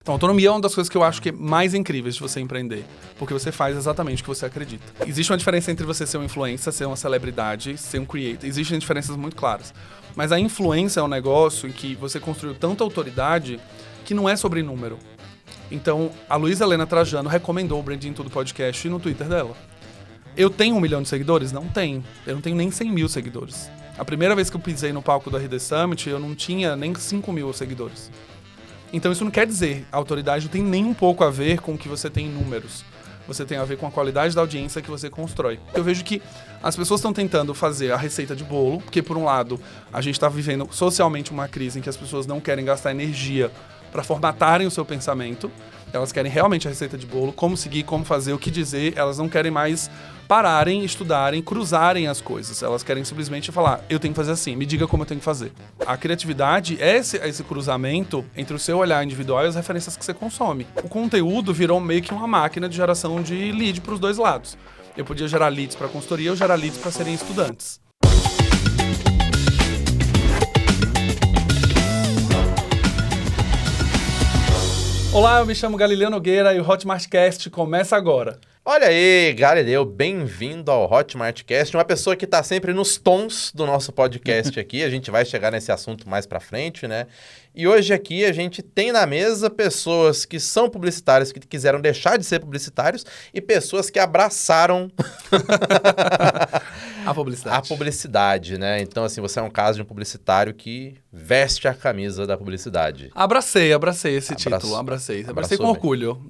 Então, autonomia é uma das coisas que eu acho que é mais incríveis de você empreender, porque você faz exatamente o que você acredita. Existe uma diferença entre você ser um influencer, ser uma celebridade, ser um creator. Existem diferenças muito claras. Mas a influência é um negócio em que você construiu tanta autoridade que não é sobre número. Então, a Luísa Helena Trajano recomendou o Branding Tudo Podcast no Twitter dela. Eu tenho 1 milhão de seguidores? Não tenho. Eu não tenho nem 100 mil seguidores. A primeira vez que eu pisei no palco do RD Summit, eu não tinha nem 5 mil seguidores. Então isso não quer dizer, a autoridade não tem nem um pouco a ver com o que você tem em números. Você tem a ver com a qualidade da audiência que você constrói. Eu vejo que as pessoas estão tentando fazer a receita de bolo, porque por um lado, a gente está vivendo socialmente uma crise em que as pessoas não querem gastar energia para formatarem o seu pensamento. Elas querem realmente a receita de bolo, como seguir, como fazer, o que dizer. Elas não querem mais pararem, estudarem, cruzarem as coisas. Elas querem simplesmente falar, eu tenho que fazer assim, me diga como eu tenho que fazer. A criatividade é esse cruzamento entre o seu olhar individual e as referências que você consome. O conteúdo virou meio que uma máquina de geração de lead para os dois lados. Eu podia gerar leads para consultoria ou gerar leads para serem estudantes. Olá, eu me chamo Galileu Nogueira e o Hotmartcast começa agora. Olha aí, Galileu, bem-vindo ao Hotmartcast, uma pessoa que está sempre nos tons do nosso podcast aqui, a gente vai chegar nesse assunto mais pra frente, né? E hoje aqui a gente tem na mesa pessoas que são publicitários, que quiseram deixar de ser publicitários, e pessoas que abraçaram a publicidade, né? Então, assim, você é um caso de um publicitário que veste a camisa da publicidade. Abracei esse título, abracei com orgulho.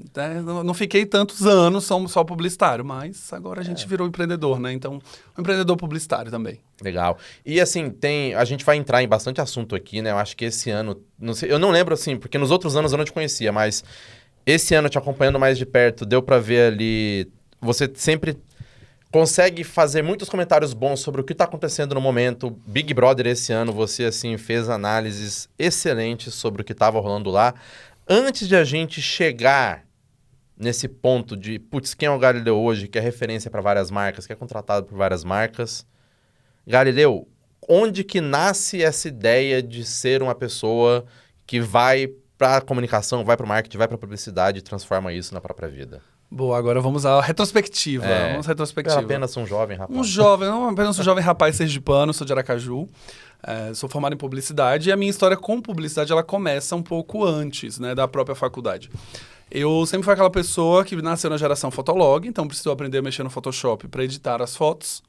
Não fiquei tantos anos só publicitário, mas agora a gente virou empreendedor, né? Então, um empreendedor publicitário também. Legal. E assim, a gente vai entrar em bastante assunto aqui, né? Eu acho que esse ano, não sei, eu não lembro assim, porque nos outros anos eu não te conhecia, mas esse ano te acompanhando mais de perto, deu pra ver ali, você sempre consegue fazer muitos comentários bons sobre o que tá acontecendo no momento. Big Brother esse ano, você assim fez análises excelentes sobre o que tava rolando lá. Antes de a gente chegar nesse ponto de, putz, quem é o Galileu hoje, que é referência para várias marcas, que é contratado por várias marcas. Galileu, onde que nasce essa ideia de ser uma pessoa que vai para a comunicação, vai para o marketing, vai para a publicidade e transforma isso na própria vida? Boa, agora vamos à retrospectiva. Vamos à retrospectiva. Eu era apenas um jovem rapaz. Não apenas um jovem rapaz sergipano, sou de Aracaju. Sou formado em publicidade e a minha história com publicidade ela começa um pouco antes, né, da própria faculdade. Eu sempre fui aquela pessoa que nasceu na geração Fotolog, então precisou aprender a mexer no Photoshop para editar as fotos.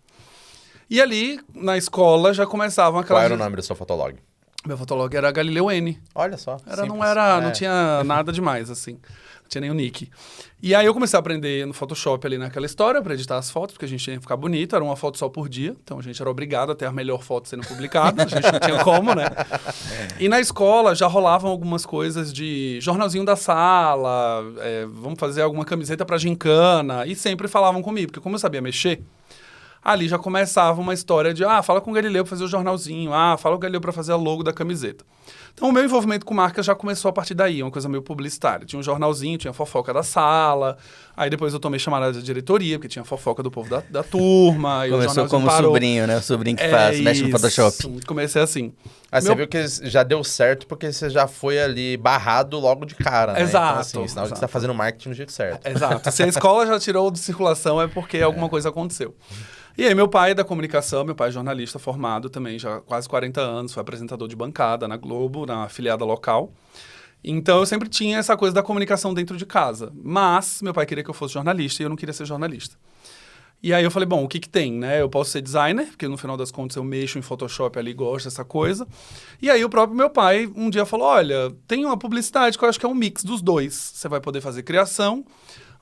E ali, na escola, já começavam aquelas... Qual era o nome do seu Fotolog? Meu Fotolog era Galileu N. Olha só. Não tinha nada demais, assim. Não tinha nem o nick. E aí eu comecei a aprender no Photoshop ali naquela história para editar as fotos, porque a gente tinha que ficar bonito, era uma foto só por dia, então a gente era obrigado a ter a melhor foto sendo publicada, a gente não tinha como, né? E na escola já rolavam algumas coisas de jornalzinho da sala, vamos fazer alguma camiseta pra gincana, e sempre falavam comigo, porque como eu sabia mexer, ali já começava uma história de, fala com o Galileu pra fazer o jornalzinho, fala com o Galileu pra fazer a logo da camiseta. Então o meu envolvimento com marcas já começou a partir daí, uma coisa meio publicitária. Tinha um jornalzinho, tinha a fofoca da sala, aí depois eu tomei chamada de diretoria, porque tinha a fofoca do povo da turma. E começou como parou. Sobrinho, né? O sobrinho que mexe no Photoshop. Comecei assim. Você viu que já deu certo porque você já foi ali barrado logo de cara, né? Exato. Então, assim, sinal de que você tá fazendo marketing do jeito certo. Exato. Se a escola já tirou de circulação é porque alguma coisa aconteceu. E aí meu pai é da comunicação, meu pai é jornalista formado também, já quase 40 anos, foi apresentador de bancada na Globo, na afiliada local. Então eu sempre tinha essa coisa da comunicação dentro de casa. Mas meu pai queria que eu fosse jornalista e eu não queria ser jornalista. E aí eu falei, bom, o que tem, né? Eu posso ser designer, porque no final das contas eu mexo em Photoshop ali, gosto dessa coisa. E aí o próprio meu pai um dia falou, olha, tem uma publicidade que eu acho que é um mix dos dois. Você vai poder fazer criação,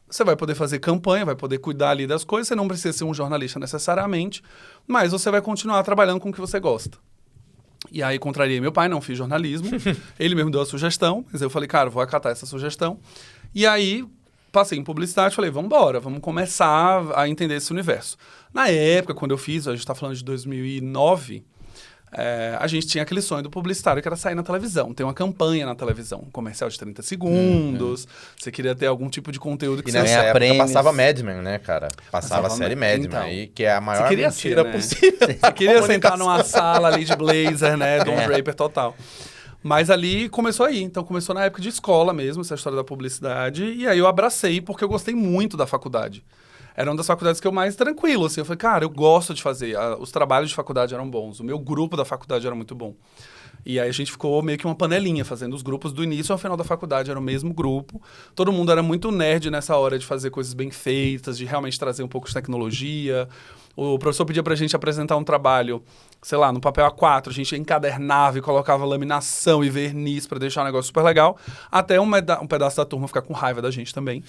você vai poder fazer campanha, vai poder cuidar ali das coisas, você não precisa ser um jornalista necessariamente, mas você vai continuar trabalhando com o que você gosta. E aí contrariei meu pai, não fiz jornalismo, ele mesmo deu a sugestão, mas eu falei, cara, vou acatar essa sugestão. E aí passei em publicidade, falei, vamos embora, vamos começar a entender esse universo. Na época, quando eu fiz, a gente está falando de 2009... a gente tinha aquele sonho do publicitário que era sair na televisão, ter uma campanha na televisão, um comercial de 30 segundos, você queria ter algum tipo de conteúdo que você... E nessa época passava Mad Men, né, cara? Passava a série Mad Men aí, que é a maior mentira possível. Você queria sentar numa sala ali de blazer, né, Don Draper total. Mas ali começou aí. Então começou na época de escola mesmo, essa história da publicidade. E aí eu abracei porque eu gostei muito da faculdade. Era uma das faculdades que eu mais tranquilo, assim. Eu falei, cara, eu gosto de fazer. Os trabalhos de faculdade eram bons. O meu grupo da faculdade era muito bom. E aí a gente ficou meio que uma panelinha, fazendo os grupos do início ao final da faculdade. Era o mesmo grupo. Todo mundo era muito nerd nessa hora de fazer coisas bem feitas, de realmente trazer um pouco de tecnologia. O professor pedia pra gente apresentar um trabalho, sei lá, no papel A4. A gente encadernava e colocava laminação e verniz pra deixar o negócio super legal. Até um pedaço da turma ficar com raiva da gente também.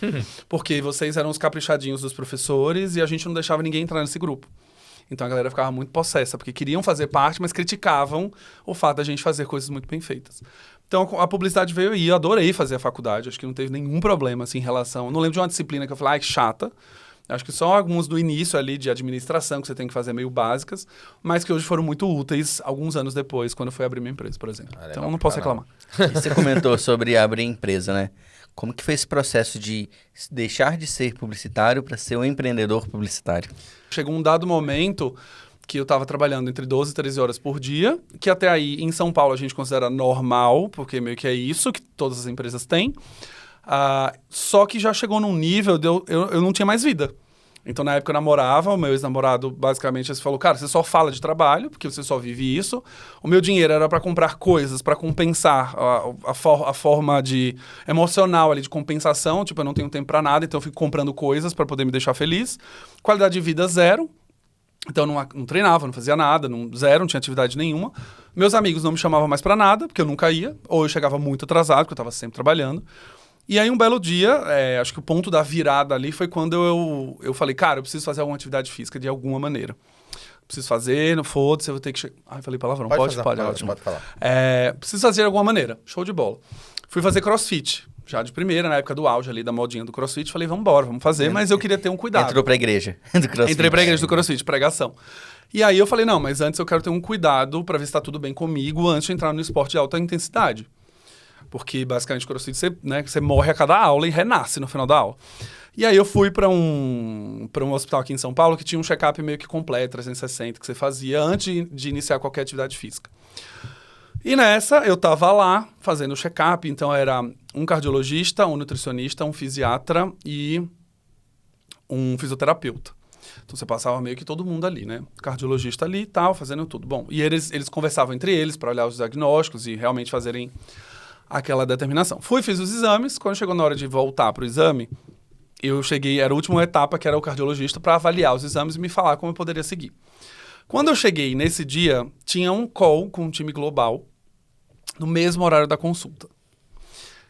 Porque vocês eram os caprichadinhos dos professores e a gente não deixava ninguém entrar nesse grupo. Então a galera ficava muito possessa, porque queriam fazer parte, mas criticavam o fato da gente fazer coisas muito bem feitas. Então a publicidade veio aí, eu adorei fazer a faculdade, acho que não teve nenhum problema assim, em relação... Não lembro de uma disciplina que eu falei, que chata. Acho que só alguns do início ali de administração que você tem que fazer meio básicas, mas que hoje foram muito úteis alguns anos depois, quando eu fui abrir minha empresa, por exemplo. Então eu não posso reclamar. E você comentou sobre abrir empresa, né? Como que foi esse processo de deixar de ser publicitário para ser um empreendedor publicitário? Chegou um dado momento que eu estava trabalhando entre 12 e 13 horas por dia, que até aí em São Paulo a gente considera normal, porque meio que é isso que todas as empresas têm. Só que já chegou num nível de eu não tinha mais vida. Então, na época eu namorava, o meu ex-namorado basicamente falou, cara, você só fala de trabalho, porque você só vive isso. O meu dinheiro era para comprar coisas, para compensar a forma de emocional ali, de compensação. Tipo, eu não tenho tempo para nada, então eu fico comprando coisas para poder me deixar feliz. Qualidade de vida zero. Então, eu não treinava, não fazia nada, zero, não tinha atividade nenhuma. Meus amigos não me chamavam mais para nada, porque eu nunca ia. Ou eu chegava muito atrasado, porque eu estava sempre trabalhando. E aí, um belo dia, acho que o ponto da virada ali foi quando eu falei, cara, eu preciso fazer alguma atividade física de alguma maneira. Preciso fazer, não foda-se, eu vou ter que... Ai, falei palavrão, pode falar. Preciso fazer de alguma maneira, show de bola. Fui fazer crossfit, já de primeira, na época do auge ali, da modinha do crossfit. Falei, vamos fazer, mas eu queria ter um cuidado. Entrou pra igreja do crossfit. Entrei pra igreja do crossfit, pregação. E aí eu falei, não, mas antes eu quero ter um cuidado pra ver se tá tudo bem comigo antes de entrar no esporte de alta intensidade. Porque, basicamente, crossfit, você morre a cada aula e renasce no final da aula. E aí eu fui para um hospital aqui em São Paulo que tinha um check-up meio que completo, 360, que você fazia antes de iniciar qualquer atividade física. E nessa, eu tava lá fazendo o check-up, então era um cardiologista, um nutricionista, um fisiatra e um fisioterapeuta. Então você passava meio que todo mundo ali, né? Cardiologista ali e tal, fazendo tudo. Bom, e eles conversavam entre eles para olhar os diagnósticos e realmente fazerem aquela determinação. Fiz os exames. Quando chegou na hora de voltar para o exame, eu cheguei, era a última etapa, que era o cardiologista, para avaliar os exames e me falar como eu poderia seguir. Quando eu cheguei nesse dia, tinha um call com um time global, no mesmo horário da consulta.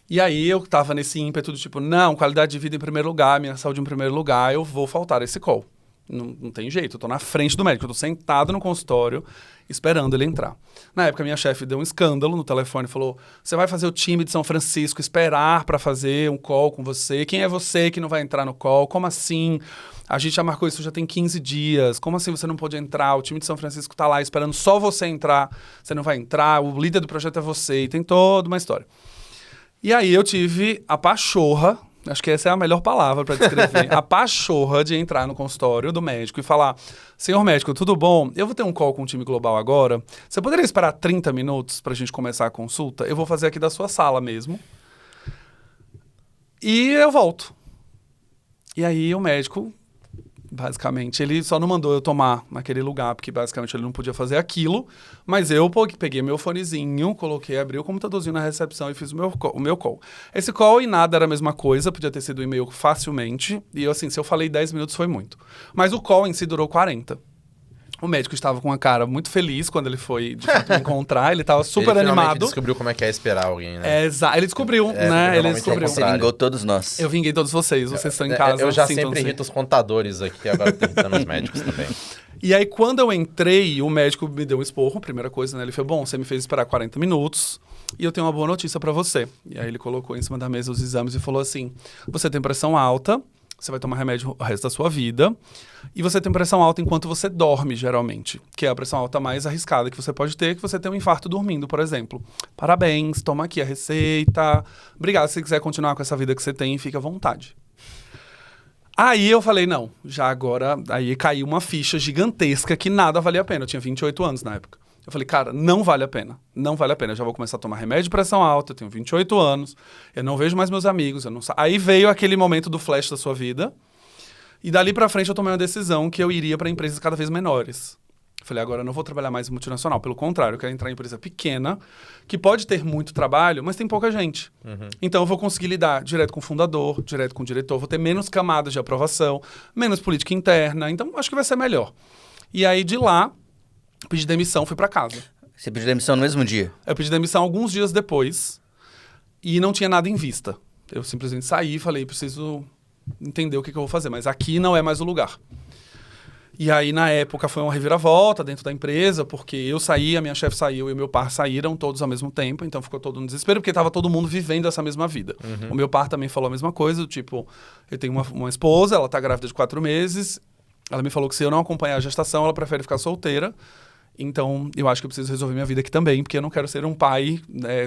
E aí eu tava nesse ímpeto do tipo, não, qualidade de vida em primeiro lugar, minha saúde em primeiro lugar, eu vou faltar esse call. Não tem jeito, eu tô na frente do médico, eu tô sentado no consultório esperando ele entrar. Na época, minha chefe deu um escândalo no telefone, falou, você vai fazer o time de São Francisco esperar para fazer um call com você? Quem é você que não vai entrar no call? Como assim? A gente já marcou isso já tem 15 dias. Como assim você não pode entrar? O time de São Francisco tá lá esperando só você entrar. Você não vai entrar, o líder do projeto é você. E tem toda uma história. E aí eu tive a pachorra, acho que essa é a melhor palavra para descrever, a pachorra de entrar no consultório do médico e falar, senhor médico, tudo bom? Eu vou ter um call com o time global agora. Você poderia esperar 30 minutos para a gente começar a consulta? Eu vou fazer aqui da sua sala mesmo. E eu volto. E aí o médico, basicamente, ele só não mandou eu tomar naquele lugar, porque basicamente ele não podia fazer aquilo, mas eu peguei meu fonezinho, abri o computadorzinho na recepção e fiz o meu call. Esse call e nada era a mesma coisa, podia ter sido um e-mail facilmente, e eu, assim, se eu falei 10 minutos foi muito. Mas o call em si durou 40. O médico estava com uma cara muito feliz quando ele foi, de fato, me encontrar. Ele estava super animado. Ele descobriu como é que é esperar alguém, né? Ele descobriu, né? Ele descobriu. Você vingou todos nós. Eu vinguei todos vocês. Vocês estão em casa. Eu já sempre irrito os contadores aqui, agora tô irritando os médicos também. E aí, quando eu entrei, o médico me deu um esporro. Primeira coisa, né? Ele falou, bom, você me fez esperar 40 minutos e eu tenho uma boa notícia para você. E aí ele colocou em cima da mesa os exames e falou assim, você tem pressão alta, você vai tomar remédio o resto da sua vida. E você tem pressão alta enquanto você dorme, geralmente. Que é a pressão alta mais arriscada que você pode ter, que você tem um infarto dormindo, por exemplo. Parabéns, toma aqui a receita. Obrigado, se você quiser continuar com essa vida que você tem, fica à vontade. Aí eu falei, não, já agora... Aí caiu uma ficha gigantesca que nada valia a pena. Eu tinha 28 anos na época. Eu falei, cara, não vale a pena. Não vale a pena. Eu já vou começar a tomar remédio de pressão alta, eu tenho 28 anos, eu não vejo mais meus amigos, eu não Aí veio aquele momento do flash da sua vida, e dali pra frente eu tomei uma decisão que eu iria para empresas cada vez menores. Eu falei, agora eu não vou trabalhar mais em multinacional. Pelo contrário, eu quero entrar em empresa pequena, que pode ter muito trabalho, mas tem pouca gente. Então eu vou conseguir lidar direto com o fundador, direto com o diretor, vou ter menos camadas de aprovação, menos política interna, então acho que vai ser melhor. E aí de lá, pedi demissão, fui para casa. Você pediu demissão no mesmo dia? Eu pedi demissão alguns dias depois e não tinha nada em vista. Eu simplesmente saí e falei, preciso entender o que eu vou fazer, mas aqui não é mais o lugar. E aí, na época, foi uma reviravolta dentro da empresa, porque eu saí, a minha chefe saiu e o meu par saíram todos ao mesmo tempo, então ficou todo um desespero, porque estava todo mundo vivendo essa mesma vida. O meu par também falou a mesma coisa, tipo, eu tenho uma esposa, ela está grávida de 4 meses, ela me falou que se eu não acompanhar a gestação, ela prefere ficar solteira, então eu acho que eu preciso resolver minha vida aqui também, porque eu não quero ser um pai,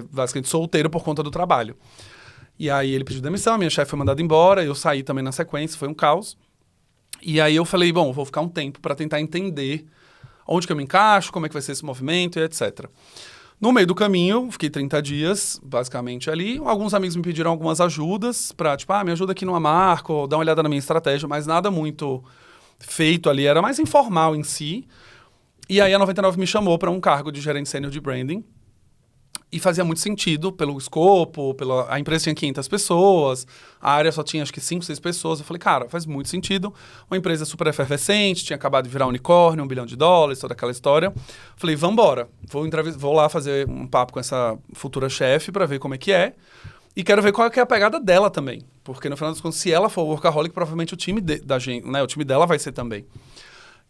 basicamente solteiro por conta do trabalho. E aí ele pediu demissão, a minha chefe foi mandada embora, eu saí também na sequência, foi um caos. E aí eu falei, bom, vou ficar um tempo para tentar entender onde que eu me encaixo, como é que vai ser esse movimento e etc. No meio do caminho, fiquei 30 dias, basicamente, ali. Alguns amigos me pediram algumas ajudas para, tipo, me ajuda aqui numa marca, ou dá uma olhada na minha estratégia, mas nada muito feito ali, era mais informal em si. E aí a 99 me chamou para um cargo de gerente sênior de branding. E fazia muito sentido pelo escopo, a empresa tinha 500 pessoas, a área só tinha acho que 5, 6 pessoas. Eu falei, cara, faz muito sentido. Uma empresa super efervescente, tinha acabado de virar unicórnio, $1 bilhão, toda aquela história. Falei, vambora, vou lá fazer um papo com essa futura chefe para ver como é que é. E quero ver qual é, que é a pegada dela também. Porque no final das contas, se ela for workaholic, provavelmente o time da gente, né, o time dela vai ser também.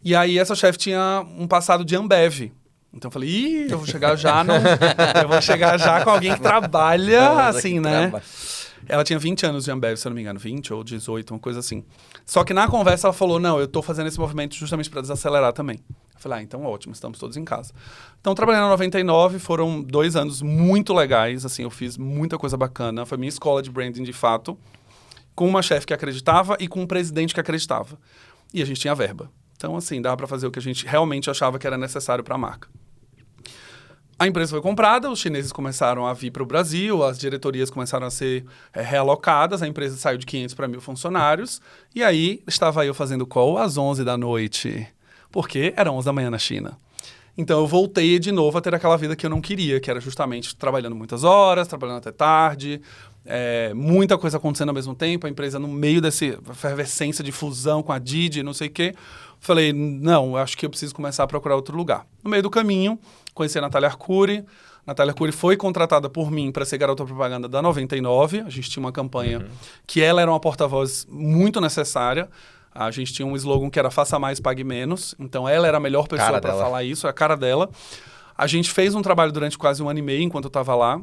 E aí essa chefe tinha um passado de Ambev. Então eu falei, eu vou chegar já eu vou chegar já com alguém que trabalha assim, né? Ela tinha 20 anos de Ambev, se eu não me engano, 20 ou 18, uma coisa assim. Só que na conversa ela falou, não, eu tô fazendo esse movimento justamente para desacelerar também. Eu falei, então ótimo, estamos todos em casa. Então trabalhei na 99, foram 2 anos muito legais, assim, eu fiz muita coisa bacana. Foi minha escola de branding de fato, com uma chefe que acreditava e com um presidente que acreditava. E a gente tinha verba. Então, assim, dava para fazer o que a gente realmente achava que era necessário para a marca. A empresa foi comprada, os chineses começaram a vir para o Brasil, as diretorias começaram a ser realocadas, a empresa saiu de 500 para 1.000 funcionários, e aí estava eu fazendo call às 11 da noite, porque era 11 da manhã na China. Então eu voltei de novo a ter aquela vida que eu não queria, que era justamente trabalhando muitas horas, trabalhando até tarde, muita coisa acontecendo ao mesmo tempo, a empresa no meio dessa efervescência de fusão com a Didi, não sei o quê. Falei, não, acho que eu preciso começar a procurar outro lugar. No meio do caminho, conheci a Natália Arcuri. Natália Arcuri foi contratada por mim para ser garota propaganda da 99. A gente tinha uma campanha que ela era uma porta-voz muito necessária. A gente tinha um slogan que era Faça Mais, Pague Menos. Então, ela era a melhor pessoa para falar isso, a cara dela. A gente fez um trabalho durante quase 1 ano e meio, enquanto eu estava lá.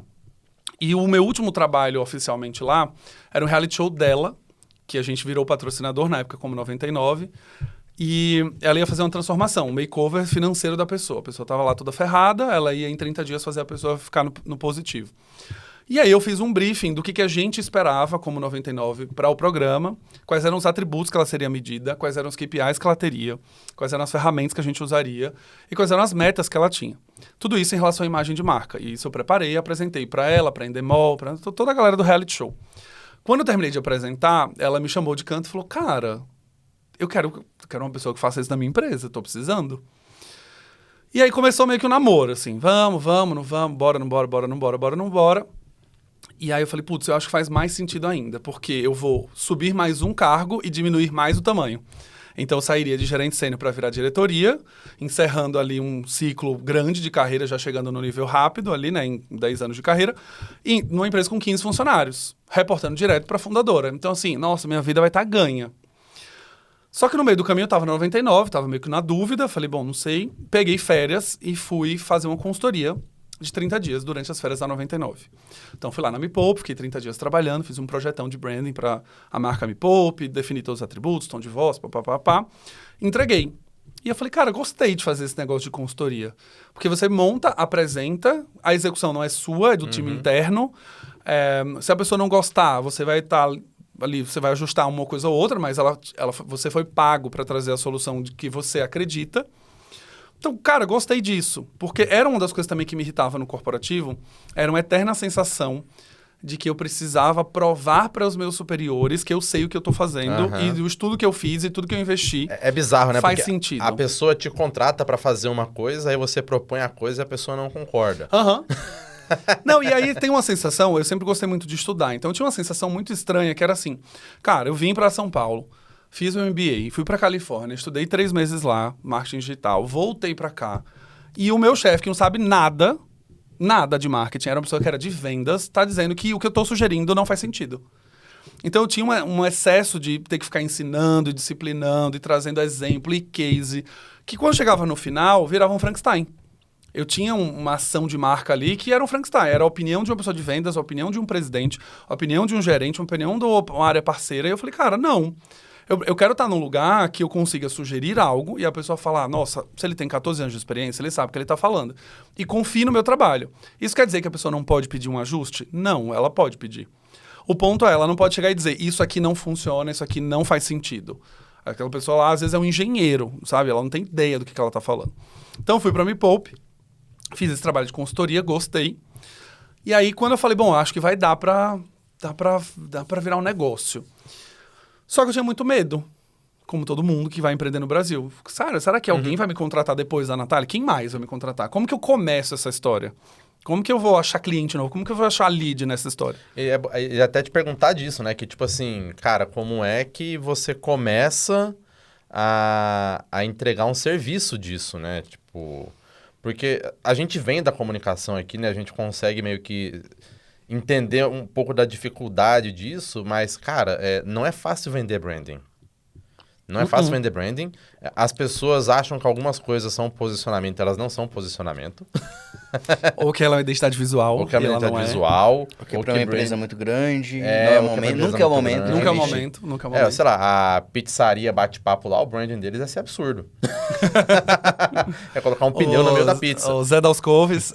E o meu último trabalho, oficialmente lá, era um reality show dela, que a gente virou patrocinador na época como 99. E ela ia fazer uma transformação, um makeover financeiro da pessoa. A pessoa estava lá toda ferrada, ela ia em 30 dias fazer a pessoa ficar no positivo. E aí eu fiz um briefing do que a gente esperava como 99 para o programa, quais eram os atributos que ela seria medida, quais eram os KPIs que ela teria, quais eram as ferramentas que a gente usaria e quais eram as metas que ela tinha. Tudo isso em relação à imagem de marca. E isso eu preparei e apresentei para ela, para a Endemol, para toda a galera do reality show. Quando eu terminei de apresentar, ela me chamou de canto e falou, cara, eu quero uma pessoa que faça isso na minha empresa, tô precisando. E aí começou meio que um namoro, assim, vamos, não vamos, bora, não bora. E aí eu falei, putz, eu acho que faz mais sentido ainda, porque eu vou subir mais um cargo e diminuir mais o tamanho. Então eu sairia de gerente sênior para virar diretoria, encerrando ali um ciclo grande de carreira, já chegando no nível rápido ali, né, em 10 anos de carreira, e numa empresa com 15 funcionários, reportando direto para a fundadora. Então assim, nossa, minha vida vai estar ganha. Só que no meio do caminho eu estava na 99, estava meio que na dúvida, falei, bom, não sei. Peguei férias e fui fazer uma consultoria de 30 dias durante as férias da 99. Então fui lá na Me Poupe, fiquei 30 dias trabalhando, fiz um projetão de branding para a marca Me Poupe, defini todos os atributos, tom de voz, papapá, entreguei. E eu falei, cara, gostei de fazer esse negócio de consultoria. Porque você monta, apresenta, a execução não é sua, é do time interno. Se a pessoa não gostar, você vai estar... ali você vai ajustar uma coisa ou outra, mas você foi pago para trazer a solução de que você acredita. Então, cara, gostei disso. Porque era uma das coisas também que me irritava no corporativo, era uma eterna sensação de que eu precisava provar para os meus superiores que eu sei o que eu tô fazendo e o estudo que eu fiz e tudo que eu investi É bizarro, né? faz Porque sentido. a pessoa te contrata pra fazer uma coisa, aí você propõe a coisa e a pessoa não concorda. Aham. Não, e aí tem uma sensação, eu sempre gostei muito de estudar, então tinha uma sensação muito estranha que era assim, cara, eu vim para São Paulo, fiz meu MBA, fui para Califórnia, estudei 3 meses lá, marketing digital, voltei para cá, e o meu chefe, que não sabe nada de marketing, era uma pessoa que era de vendas, tá dizendo que o que eu tô sugerindo não faz sentido. Então eu tinha um excesso de ter que ficar ensinando, e disciplinando, e trazendo exemplo e case, que quando chegava no final, virava um Frankenstein. Eu tinha uma ação de marca ali que era um Frankenstein. Era a opinião de uma pessoa de vendas, a opinião de um presidente, a opinião de um gerente, a opinião de uma área parceira. E eu falei, cara, não. Eu quero estar num lugar que eu consiga sugerir algo e a pessoa falar, nossa, se ele tem 14 anos de experiência, ele sabe o que ele está falando. E confie no meu trabalho. Isso quer dizer que a pessoa não pode pedir um ajuste? Não, ela pode pedir. O ponto é, ela não pode chegar e dizer, isso aqui não funciona, isso aqui não faz sentido. Aquela pessoa lá, às vezes, é um engenheiro, sabe? Ela não tem ideia do que ela está falando. Então, eu fui para a Me Poupe, fiz esse trabalho de consultoria, gostei. E aí, quando eu falei, bom, acho que vai dar para virar um negócio. Só que eu tinha muito medo, como todo mundo que vai empreender no Brasil. Será que alguém vai me contratar depois da Natália? Quem mais vai me contratar? Como que eu começo essa história? Como que eu vou achar cliente novo? Como que eu vou achar lead nessa história? E até te perguntar disso, né? Que tipo assim, cara, como é que você começa a entregar um serviço disso, né? Tipo, porque a gente vem da comunicação aqui, né? A gente consegue meio que entender um pouco da dificuldade disso, mas, cara, não é fácil vender branding. Não é fácil vender branding. As pessoas acham que algumas coisas são posicionamento, elas não são posicionamento. Ou que ela é uma identidade visual. Ou que é uma e ela identidade não é. visual. Porque ou para que uma empresa muito grande, não É, é ou o que momento, empresa nunca é o muito momento. grande. de Nunca é o investir. momento, nunca é o momento. sei lá, a pizzaria bate-papo lá, o branding deles é ser absurdo. É colocar um pneu no meio da pizza. O Zé das Couves.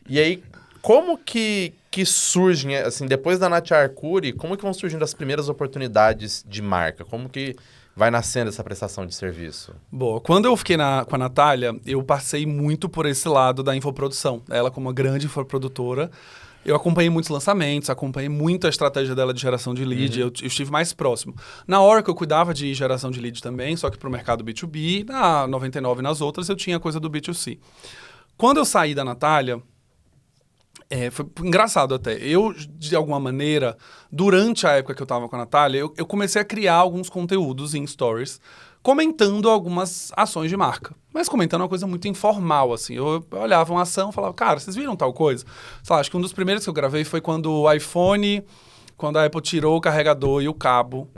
E aí, como que surgem, assim, depois da Nath Arcuri, como que vão surgindo as primeiras oportunidades de marca? Como que vai nascendo essa prestação de serviço? Boa. Quando eu fiquei com a Natália, eu passei muito por esse lado da infoprodução. Ela, como uma grande infoprodutora, eu acompanhei muitos lançamentos, acompanhei muito a estratégia dela de geração de lead, eu estive mais próximo. Na Oracle, eu cuidava de geração de lead também, só que para o mercado B2B, na 99 e nas outras, eu tinha coisa do B2C. Quando eu saí da Natália, foi engraçado até. Eu, de alguma maneira, durante a época que eu tava com a Natália, eu comecei a criar alguns conteúdos em stories, comentando algumas ações de marca. Mas comentando uma coisa muito informal, assim. Eu olhava uma ação e falava, cara, vocês viram tal coisa? Sei lá, acho que um dos primeiros que eu gravei foi quando o iPhone, quando a Apple tirou o carregador e o cabo.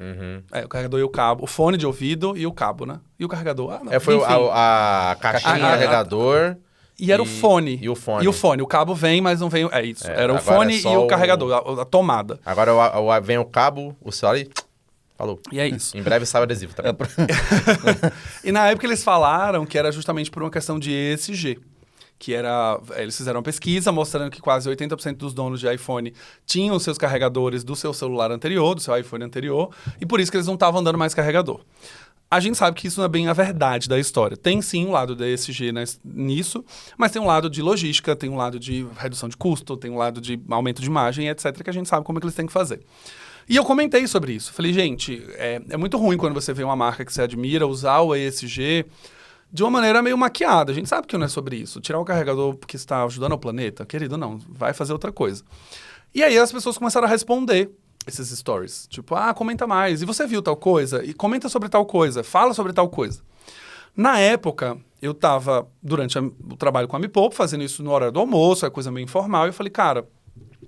O carregador e o cabo. O fone de ouvido e o cabo, né? E o carregador. Ah, não. Foi Enfim. a caixinha carregador... E era o fone. E o fone. E o fone. O cabo vem, mas não vem... É isso. Era o agora fone é e só o carregador, a tomada. Agora vem o cabo, o celular e... Falou. E é isso. Em breve sai o adesivo também. E na época eles falaram que era justamente por uma questão de ESG. Que era... Eles fizeram uma pesquisa mostrando que quase 80% dos donos de iPhone tinham os seus carregadores do seu celular anterior, do seu iPhone anterior, e por isso que eles não estavam dando mais carregador. A gente sabe que isso não é bem a verdade da história. Tem sim um lado da ESG nisso, mas tem um lado de logística, tem um lado de redução de custo, tem um lado de aumento de margem, etc., que a gente sabe como é que eles têm que fazer. E eu comentei sobre isso. Falei, gente, é muito ruim quando você vê uma marca que você admira usar o ESG de uma maneira meio maquiada. A gente sabe que não é sobre isso. Tirar o carregador porque está ajudando o planeta, querido, não, vai fazer outra coisa. E aí as pessoas começaram a responder esses stories. Tipo, comenta mais. E você viu tal coisa? E comenta sobre tal coisa. Fala sobre tal coisa. Na época, eu estava, durante o trabalho com a Me Poupe, fazendo isso na hora do almoço, é coisa meio informal, e eu falei, cara,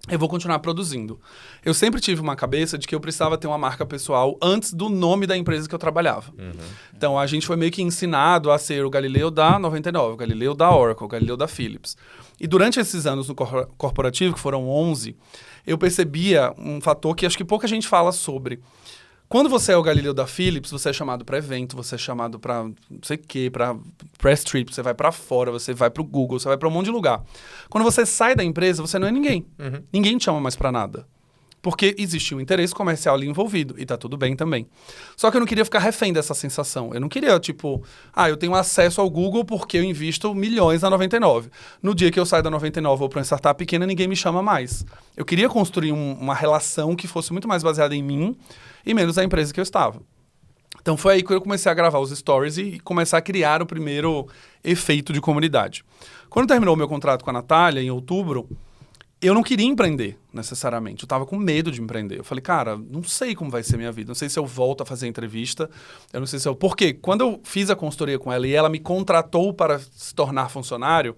eu vou continuar produzindo. Eu sempre tive uma cabeça de que eu precisava ter uma marca pessoal antes do nome da empresa que eu trabalhava. Então, a gente foi meio que ensinado a ser o Galileu da 99, o Galileu da Oracle, o Galileu da Philips. E durante esses anos no corporativo, que foram 11, eu percebia um fator que acho que pouca gente fala sobre. Quando você é o Galileu da Philips, você é chamado para evento, você é chamado para não sei o quê, para press trip, você vai para fora, você vai para o Google, você vai para um monte de lugar. Quando você sai da empresa, você não é ninguém. Ninguém te chama mais para nada. Porque existia um interesse comercial ali envolvido, e tá tudo bem também. Só que eu não queria ficar refém dessa sensação. Eu não queria, tipo, eu tenho acesso ao Google porque eu invisto milhões na 99. No dia que eu saio da 99 ou vou para uma startup pequena, ninguém me chama mais. Eu queria construir uma relação que fosse muito mais baseada em mim e menos a empresa que eu estava. Então foi aí que eu comecei a gravar os stories e começar a criar o primeiro efeito de comunidade. Quando terminou o meu contrato com a Natália, em outubro, eu não queria empreender, necessariamente. Eu estava com medo de empreender. Eu falei, cara, não sei como vai ser minha vida. Não sei se eu volto a fazer entrevista. Eu não sei se eu... Porque quando eu fiz a consultoria com ela e ela me contratou para se tornar funcionário,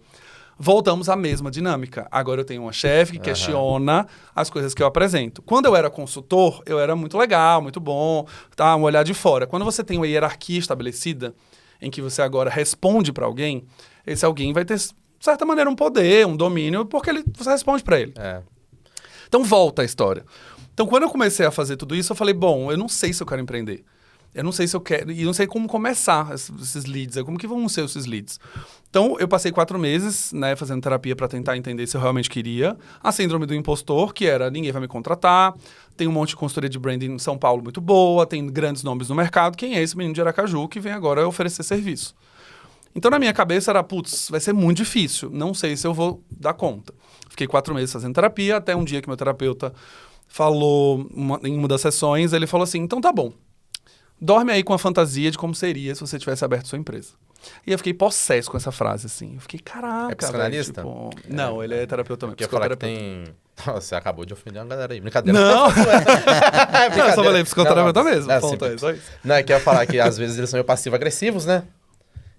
voltamos à mesma dinâmica. Agora eu tenho uma chefe que questiona as coisas que eu apresento. Quando eu era consultor, eu era muito legal, muito bom, tá? Um olhar de fora. Quando você tem uma hierarquia estabelecida, em que você agora responde para alguém, esse alguém vai ter... de certa maneira, um poder, um domínio, porque você responde para ele. Então, volta a história. Então, quando eu comecei a fazer tudo isso, eu falei, bom, eu não sei se eu quero empreender. Eu não sei se eu quero... E não sei como começar esses leads. Como que vão ser esses leads? Então, eu passei 4 meses, né, fazendo terapia para tentar entender se eu realmente queria. A síndrome do impostor, que era, ninguém vai me contratar. Tem um monte de consultoria de branding em São Paulo muito boa. Tem grandes nomes no mercado. Quem é esse menino de Aracaju que vem agora oferecer serviço? Então, na minha cabeça era, putz, vai ser muito difícil. Não sei se eu vou dar conta. Fiquei 4 meses fazendo terapia, até um dia que meu terapeuta falou, em uma das sessões, ele falou assim, então tá bom. Dorme aí com a fantasia de como seria se você tivesse aberto sua empresa. E eu fiquei possesso com essa frase, assim. Eu fiquei, caraca, É psicanalista? Véio, tipo... Não, ele é terapeuta também. Porque eu falar que tem... Nossa, você acabou de ofender uma galera aí. Brincadeira. Não! Não, eu só falei psicoterapeuta mesmo. Não, é que eu ia falar que às vezes eles são meio passivo-agressivos, né?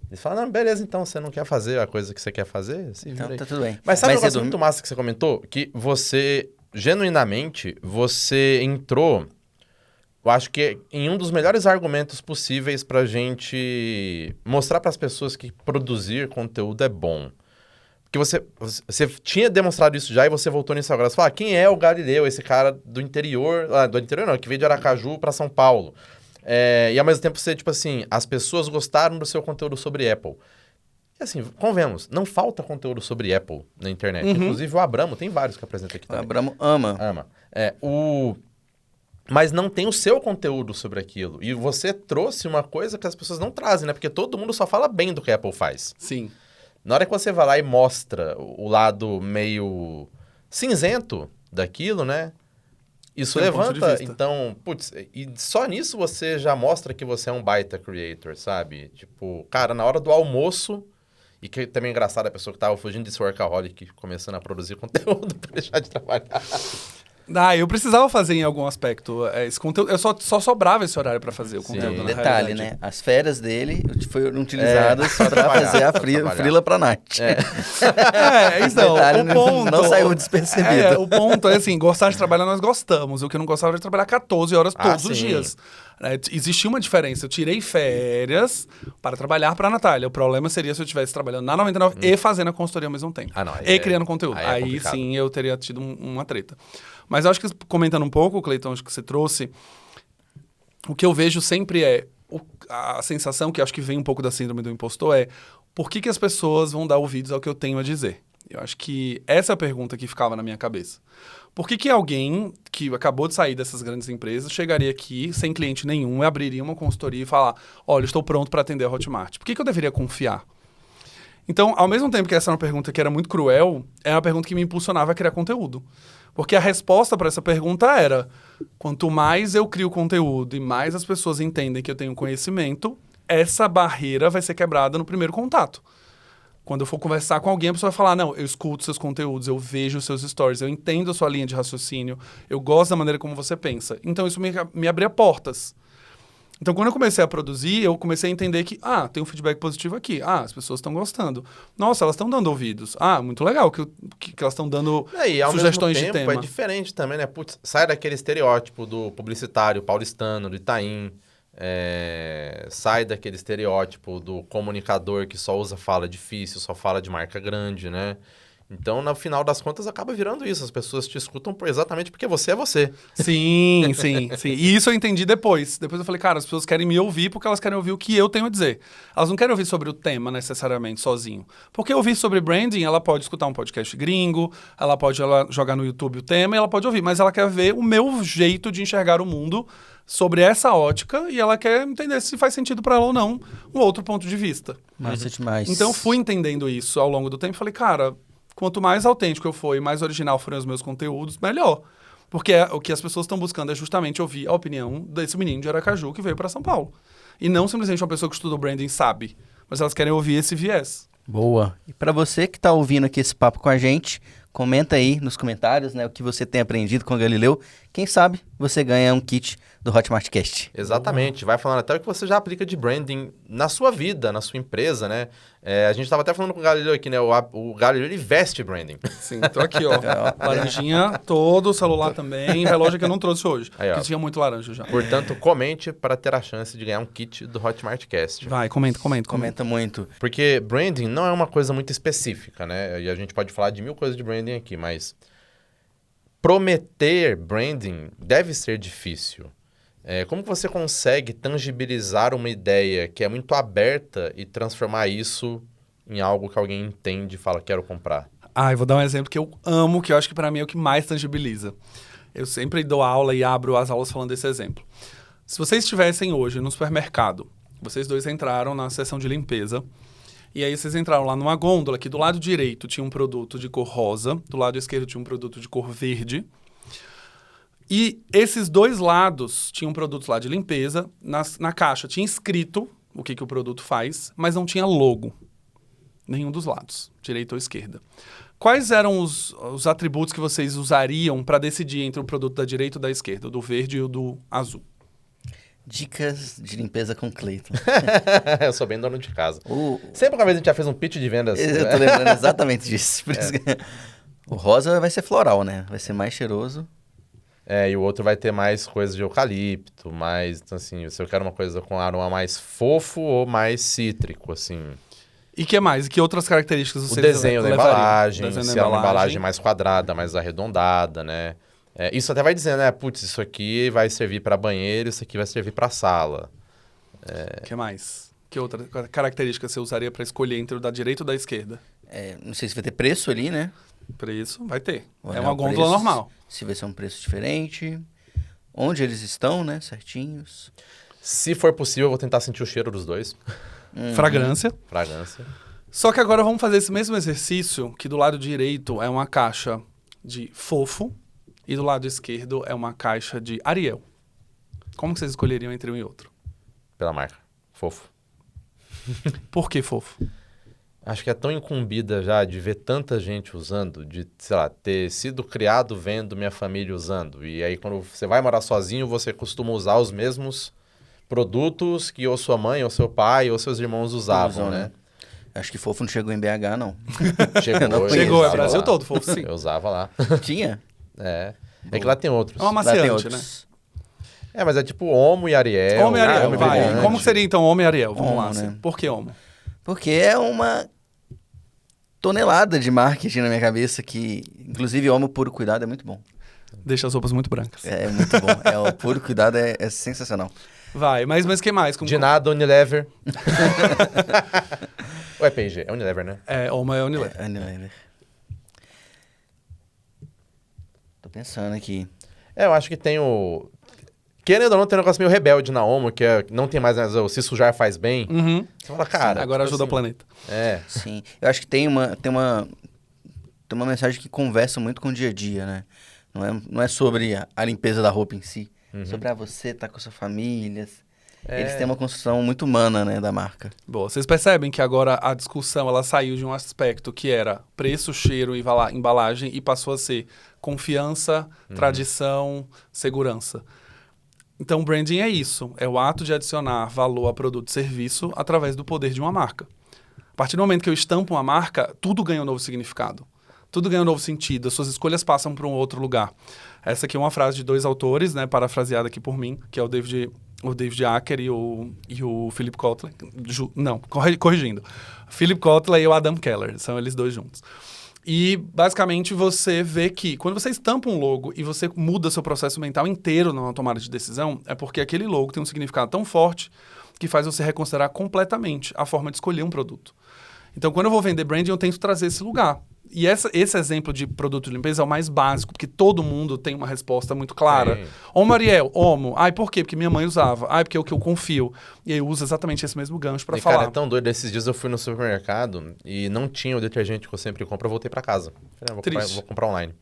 Eles falam, não, beleza, então, você não quer fazer a coisa que você quer fazer? Então tá tudo bem. Mas sabe um negócio muito massa que você comentou? Que você, genuinamente, você entrou... Eu acho que em um dos melhores argumentos possíveis pra gente mostrar pras pessoas que produzir conteúdo é bom. Porque você tinha demonstrado isso já e você voltou nisso agora. Você fala, quem é o Galileu, esse cara do interior... do interior não, que veio de Aracaju pra São Paulo. E ao mesmo tempo você, tipo assim, as pessoas gostaram do seu conteúdo sobre Apple. E assim, convenhamos, não falta conteúdo sobre Apple na internet. Inclusive o Abramo, tem vários que apresenta aqui também. O Abramo ama. Mas não tem o seu conteúdo sobre aquilo. E você trouxe uma coisa que as pessoas não trazem, né? Porque todo mundo só fala bem do que a Apple faz. Sim. Na hora que você vai lá e mostra o lado meio cinzento daquilo, né? Isso levanta, então... Putz, e só nisso você já mostra que você é um baita creator, sabe? Tipo, cara, na hora do almoço... E que também é engraçado a pessoa que tava fugindo desse workaholic, começando a produzir conteúdo pra deixar de trabalhar. Eu precisava fazer em algum aspecto esse conteúdo. Eu só sobrava esse horário para fazer o conteúdo. Na detalhe, realidade. Né? As férias dele foram utilizadas para fazer a frila pra Nath. Então, detalhe, o ponto... Não saiu despercebido. O ponto é assim, gostar de trabalhar nós gostamos. O que eu não gostava era de trabalhar 14 horas todos os dias. Existia uma diferença. Eu tirei férias para trabalhar para a Natália. O problema seria se eu estivesse trabalhando na 99 e fazendo a consultoria ao mesmo tempo. E criando conteúdo. Aí sim eu teria tido uma treta. Mas eu acho que, comentando um pouco, Cleiton, acho que você trouxe, o que eu vejo sempre é, a sensação que acho que vem um pouco da síndrome do impostor é, por que as pessoas vão dar ouvidos ao que eu tenho a dizer? Eu acho que essa é a pergunta que ficava na minha cabeça. Por que alguém que acabou de sair dessas grandes empresas chegaria aqui sem cliente nenhum e abriria uma consultoria e falar, olha, estou pronto para atender a Hotmart? Por que eu deveria confiar? Então, ao mesmo tempo que essa era uma pergunta que era muito cruel, era uma pergunta que me impulsionava a criar conteúdo. Porque a resposta para essa pergunta era, quanto mais eu crio conteúdo e mais as pessoas entendem que eu tenho conhecimento, essa barreira vai ser quebrada no primeiro contato. Quando eu for conversar com alguém, a pessoa vai falar, não, eu escuto seus conteúdos, eu vejo os seus stories, eu entendo a sua linha de raciocínio, eu gosto da maneira como você pensa. Então, isso me abria portas. Então, quando eu comecei a produzir, eu comecei a entender que, tem um feedback positivo aqui. As pessoas estão gostando. Nossa, elas estão dando ouvidos. Muito legal que elas estão dando sugestões de tema. É diferente também, né? Putz, sai daquele estereótipo do publicitário paulistano, do Itaim. Sai daquele estereótipo do comunicador que só usa fala difícil, só fala de marca grande, né? Então, no final das contas, acaba virando isso. As pessoas te escutam exatamente porque você é você. Sim, sim, sim. E isso eu entendi depois. Depois eu falei, cara, as pessoas querem me ouvir porque elas querem ouvir o que eu tenho a dizer. Elas não querem ouvir sobre o tema necessariamente sozinho. Porque ouvir sobre branding, ela pode escutar um podcast gringo, ela pode jogar no YouTube o tema e ela pode ouvir, mas ela quer ver o meu jeito de enxergar o mundo sobre essa ótica e ela quer entender se faz sentido para ela ou não um outro ponto de vista. Massa demais. Então eu fui entendendo isso ao longo do tempo e falei, cara, quanto mais autêntico eu for e mais original forem os meus conteúdos, melhor. Porque o que as pessoas estão buscando é justamente ouvir a opinião desse menino de Aracaju que veio para São Paulo. E não simplesmente uma pessoa que estudou branding sabe, mas elas querem ouvir esse viés. Boa. E para você que tá ouvindo aqui esse papo com a gente, comenta aí nos comentários, né, o que você tem aprendido com o Galileu. Quem sabe você ganha um kit do Hotmartcast. Exatamente. Vai falando até o que você já aplica de branding na sua vida, na sua empresa, né? A gente estava até falando com o Galileu aqui, né? O Galileu, ele veste branding. Sim, tô aqui, ó. Laranjinha todo, celular também, relógio que eu não trouxe hoje. Aí, ó. Porque tinha muito laranja já. Portanto, comente para ter a chance de ganhar um kit do Hotmartcast. Vai, comenta. Comenta muito. Porque branding não é uma coisa muito específica, né? E a gente pode falar de 1000 coisas de branding aqui, mas prometer branding deve ser difícil. Como que você consegue tangibilizar uma ideia que é muito aberta e transformar isso em algo que alguém entende e fala, quero comprar? Eu vou dar um exemplo que eu amo, que eu acho que pra mim é o que mais tangibiliza. Eu sempre dou aula e abro as aulas falando desse exemplo. Se vocês estivessem hoje no supermercado, vocês dois entraram na seção de limpeza, e aí vocês entraram lá numa gôndola que do lado direito tinha um produto de cor rosa, do lado esquerdo tinha um produto de cor verde. E esses dois lados tinham produtos lá de limpeza. Na caixa tinha escrito o que o produto faz, mas não tinha logo. Nenhum dos lados, direita ou esquerda. Quais eram os atributos que vocês usariam para decidir entre o produto da direita ou da esquerda, o do verde e o do azul? Dicas de limpeza com Cleiton. Eu sou bem dono de casa. Sempre uma vez a gente já fez um pitch de vendas. Eu tô lembrando exatamente disso. Por isso que... O rosa vai ser floral, né? Vai ser mais cheiroso. E o outro vai ter mais coisa de eucalipto, mais, assim, se eu quero uma coisa com aroma mais fofo ou mais cítrico, assim. E que mais? E que outras características vocês O desenho da levariam? embalagem, Desenho se da é uma embalagem mais quadrada, mais arredondada, né? Isso até vai dizendo, né? Putz, isso aqui vai servir para banheiro, isso aqui vai servir para sala. Que mais? Que outra característica você usaria para escolher entre o da direita ou da esquerda? Não sei se vai ter preço ali, né? Preço, vai ter. Vai É olhar uma o gôndola preço, normal. Se vai ser um preço diferente. Onde eles estão, né? Certinhos. Se for possível, eu vou tentar sentir o cheiro dos dois. Fragrância. Fragrância. Só que agora vamos fazer esse mesmo exercício, que do lado direito é uma caixa de fofo e do lado esquerdo é uma caixa de Ariel. Como que vocês escolheriam entre um e outro? Pela marca. Fofo. Por que fofo? Acho que é tão incumbida já de ver tanta gente usando, de, sei lá, ter sido criado vendo minha família usando. E aí quando você vai morar sozinho, você costuma usar os mesmos produtos que ou sua mãe, ou seu pai, ou seus irmãos usavam, né? Acho que fofo não chegou em BH, não. Chegou, é Brasil lá. todo, fofo, sim. Eu usava lá. Tinha? É que lá tem outros. É uma Lá tem amaciante, né? outros. Mas é tipo Omo e Ariel. Homem e Ariel, Omo e vai. Brilhante. Como que seria então Homem e Ariel? Vamos Homo, lá. né? Assim. Por que Homo? Porque é uma tonelada de marketing na minha cabeça que, inclusive, Homo Puro Cuidado é muito bom. Deixa as roupas muito brancas. É muito bom. O Puro Cuidado é sensacional. Vai, mas que mais? De nada, Unilever. Ou é P&G? É Unilever, né? Homo é Unilever. Unilever. Tô pensando aqui. Eu acho que tem o... Querendo ou não, tem um negócio meio rebelde na Omo, que não tem mais o se sujar faz bem. Uhum. Você fala, cara... Agora tipo ajuda assim, o planeta. Sim. Eu acho que tem uma mensagem que conversa muito com o dia a dia, né? Não é sobre a limpeza da roupa em si. Sobre você tá com a sua família. Eles têm uma construção muito humana, né, da marca. Boa. Vocês percebem que agora a discussão ela saiu de um aspecto que era preço, cheiro e embalagem e passou a ser confiança, tradição, segurança. Então, branding é isso. É o ato de adicionar valor a produto e serviço através do poder de uma marca. A partir do momento que eu estampo uma marca, tudo ganha um novo significado. Tudo ganha um novo sentido. As suas escolhas passam para um outro lugar. Essa aqui é uma frase de 2 autores, né, parafraseada aqui por mim, que é o David Acker e o Philip Kotler. Corrigindo. Philip Kotler e o Adam Keller. São eles dois juntos. E, basicamente, você vê que quando você estampa um logo e você muda seu processo mental inteiro na tomada de decisão, é porque aquele logo tem um significado tão forte que faz você reconsiderar completamente a forma de escolher um produto. Então, quando eu vou vender branding, eu tento trazer esse lugar. E esse exemplo de produto de limpeza é o mais básico, porque todo mundo tem uma resposta muito clara. Sim. Homo Ariel, Homo. Ai, por quê? Porque minha mãe usava. Ai, porque é o que eu confio. E aí eu uso exatamente esse mesmo gancho pra falar. Cara, é tão doido. Esses dias eu fui no supermercado e não tinha o detergente que eu sempre compro, eu voltei pra casa. Falei, vou comprar online.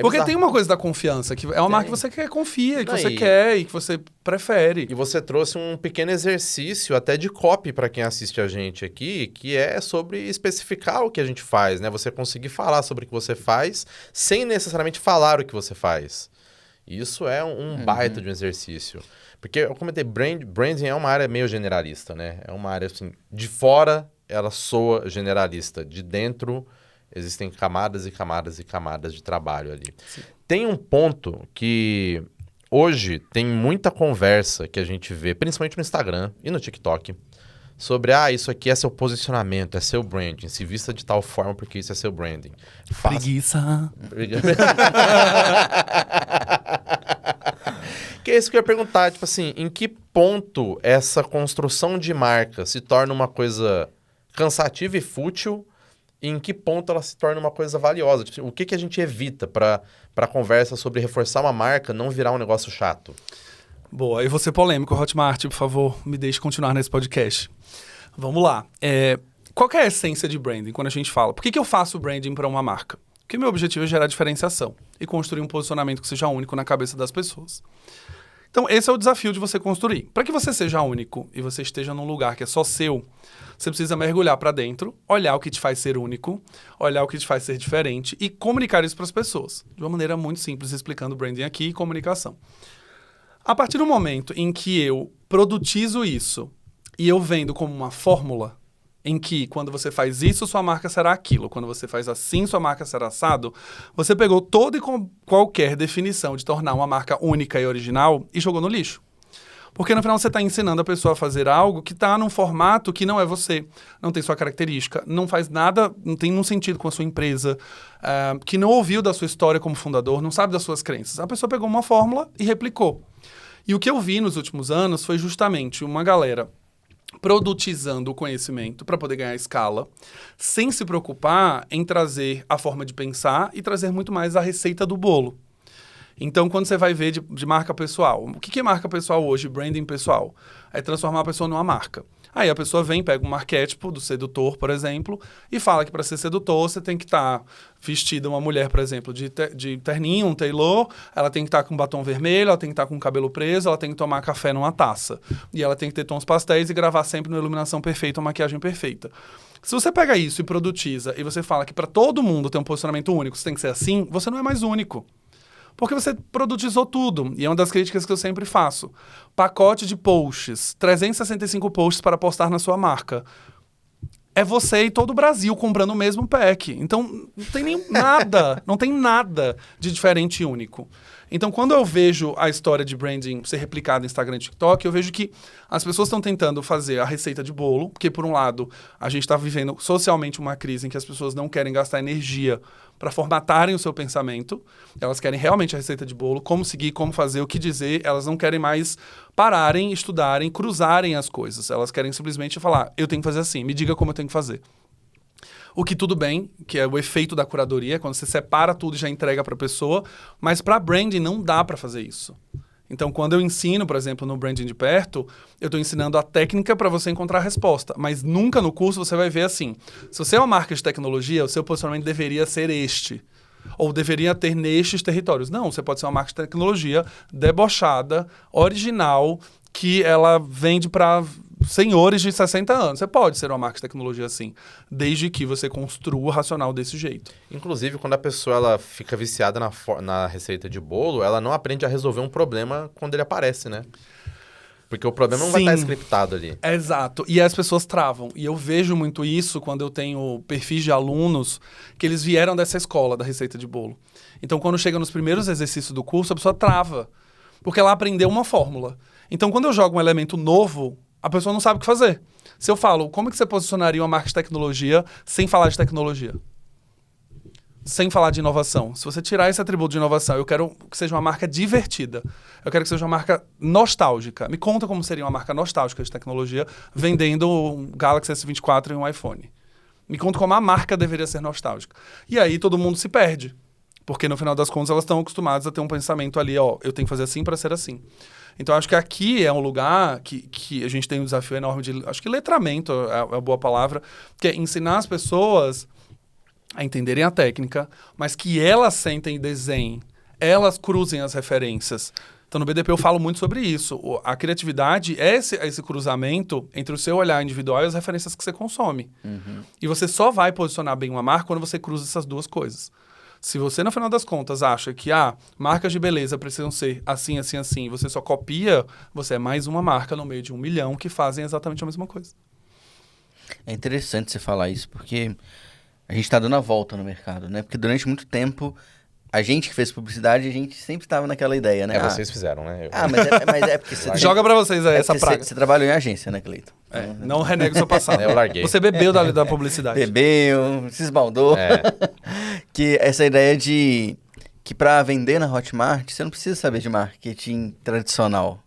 Porque bizarro. tem uma coisa da confiança, que é uma marca que você confia, que Não, você quer e que você prefere. E você trouxe um pequeno exercício até de copy para quem assiste a gente aqui, que é sobre especificar o que a gente faz, né? Você conseguir falar sobre o que você faz sem necessariamente falar o que você faz. Isso é um baita de um exercício. Porque, eu comentei, branding é uma área meio generalista, né? É uma área, assim, de fora ela soa generalista, de dentro existem camadas e camadas e camadas de trabalho ali. Sim. Tem um ponto que hoje tem muita conversa que a gente vê, principalmente no Instagram e no TikTok, sobre, isso aqui é seu posicionamento, é seu branding, se vista de tal forma porque isso é seu branding. Preguiça. Que é isso que eu ia perguntar, tipo assim, em que ponto essa construção de marca se torna uma coisa cansativa e fútil, e em que ponto ela se torna uma coisa valiosa? Tipo, o que a gente evita para a conversa sobre reforçar uma marca não virar um negócio chato? Boa, eu vou ser polêmico, Hotmart, por favor, me deixe continuar nesse podcast. Vamos lá. Qual que é a essência de branding quando a gente fala? Por que eu faço branding para uma marca? Porque meu objetivo é gerar diferenciação e construir um posicionamento que seja único na cabeça das pessoas. Então, esse é o desafio de você construir. Para que você seja único e você esteja num lugar que é só seu, você precisa mergulhar para dentro, olhar o que te faz ser único, olhar o que te faz ser diferente e comunicar isso para as pessoas. De uma maneira muito simples, explicando branding aqui e comunicação. A partir do momento em que eu produtizo isso e eu vendo como uma fórmula, em que quando você faz isso, sua marca será aquilo. Quando você faz assim, sua marca será assado. Você pegou toda e qualquer definição de tornar uma marca única e original e jogou no lixo. Porque no final você está ensinando a pessoa a fazer algo que está num formato que não é você, não tem sua característica, não faz nada, não tem nenhum sentido com a sua empresa, que não ouviu da sua história como fundador, não sabe das suas crenças. A pessoa pegou uma fórmula e replicou. E o que eu vi nos últimos anos foi justamente uma galera produtizando o conhecimento para poder ganhar escala, sem se preocupar em trazer a forma de pensar e trazer muito mais a receita do bolo. Então, quando você vai ver de marca pessoal, o que é marca pessoal hoje, branding pessoal? É transformar a pessoa numa marca. Aí a pessoa vem, pega um arquétipo do sedutor, por exemplo, e fala que para ser sedutor você tem que estar vestida uma mulher, por exemplo, de terninho, um tailor, ela tem que estar com batom vermelho, ela tem que estar com o cabelo preso, ela tem que tomar café numa taça. E ela tem que ter tons pastéis e gravar sempre na iluminação perfeita, uma maquiagem perfeita. Se você pega isso e produtiza e você fala que para todo mundo ter um posicionamento único, você tem que ser assim, você não é mais único. Porque você produtizou tudo. E é uma das críticas que eu sempre faço. Pacote de posts, 365 posts para postar na sua marca. É você e todo o Brasil comprando o mesmo pack. Então, não tem nada, não tem nada de diferente e único. Então, quando eu vejo a história de branding ser replicada no Instagram e TikTok, eu vejo que as pessoas estão tentando fazer a receita de bolo, porque, por um lado, a gente está vivendo socialmente uma crise em que as pessoas não querem gastar energia para formatarem o seu pensamento. Elas querem realmente a receita de bolo, como seguir, como fazer, o que dizer. Elas não querem mais pararem, estudarem, cruzarem as coisas. Elas querem simplesmente falar, eu tenho que fazer assim, me diga como eu tenho que fazer. O que tudo bem, que é o efeito da curadoria, quando você separa tudo e já entrega para a pessoa, mas para branding não dá para fazer isso. Então, quando eu ensino, por exemplo, no Branding de Perto, eu estou ensinando a técnica para você encontrar a resposta, mas nunca no curso você vai ver assim, se você é uma marca de tecnologia, o seu posicionamento deveria ser este, ou deveria ter nestes territórios. Não, você pode ser uma marca de tecnologia debochada, original, que ela vende para senhores de 60 anos. Você pode ser uma marca de tecnologia assim, desde que você construa o racional desse jeito. Inclusive, quando a pessoa ela fica viciada na receita de bolo, ela não aprende a resolver um problema quando ele aparece, né? Porque o problema não vai estar scriptado ali. Exato. E as pessoas travam. E eu vejo muito isso quando eu tenho perfis de alunos que eles vieram dessa escola da receita de bolo. Então, quando chega nos primeiros exercícios do curso, a pessoa trava. Porque ela aprendeu uma fórmula. Então, quando eu jogo um elemento novo, a pessoa não sabe o que fazer. Se eu falo, como que você posicionaria uma marca de tecnologia sem falar de tecnologia? Sem falar de inovação. Se você tirar esse atributo de inovação, eu quero que seja uma marca divertida. Eu quero que seja uma marca nostálgica. Me conta como seria uma marca nostálgica de tecnologia vendendo um Galaxy S24 e um iPhone. Me conta como a marca deveria ser nostálgica. E aí todo mundo se perde. Porque no final das contas elas estão acostumadas a ter um pensamento ali, ó, eu tenho que fazer assim para ser assim. Então acho que aqui é um lugar que a gente tem um desafio enorme de, acho que letramento é a boa palavra, que é ensinar as pessoas a entenderem a técnica, mas que elas sentem e desenhem, elas cruzem as referências. Então, no BDP eu falo muito sobre isso. A criatividade é esse cruzamento entre o seu olhar individual e as referências que você consome. E você só vai posicionar bem uma marca quando você cruza essas duas coisas. Se você, no final das contas, acha que marcas de beleza precisam ser assim, assim, assim, e você só copia, você é mais uma marca no meio de 1 milhão que fazem exatamente a mesma coisa. É interessante você falar isso, porque a gente está dando a volta no mercado, né? Porque durante muito tempo, a gente que fez publicidade, a gente sempre estava naquela ideia, né? Vocês fizeram, né? Mas é porque você... Joga pra vocês aí essa praga. Você trabalhou em agência, né, Cleiton? Não renegue o seu passado. Eu larguei. Você bebeu da publicidade. Bebeu, se esbaldou. Que essa ideia de que para vender na Hotmart, você não precisa saber de marketing tradicional.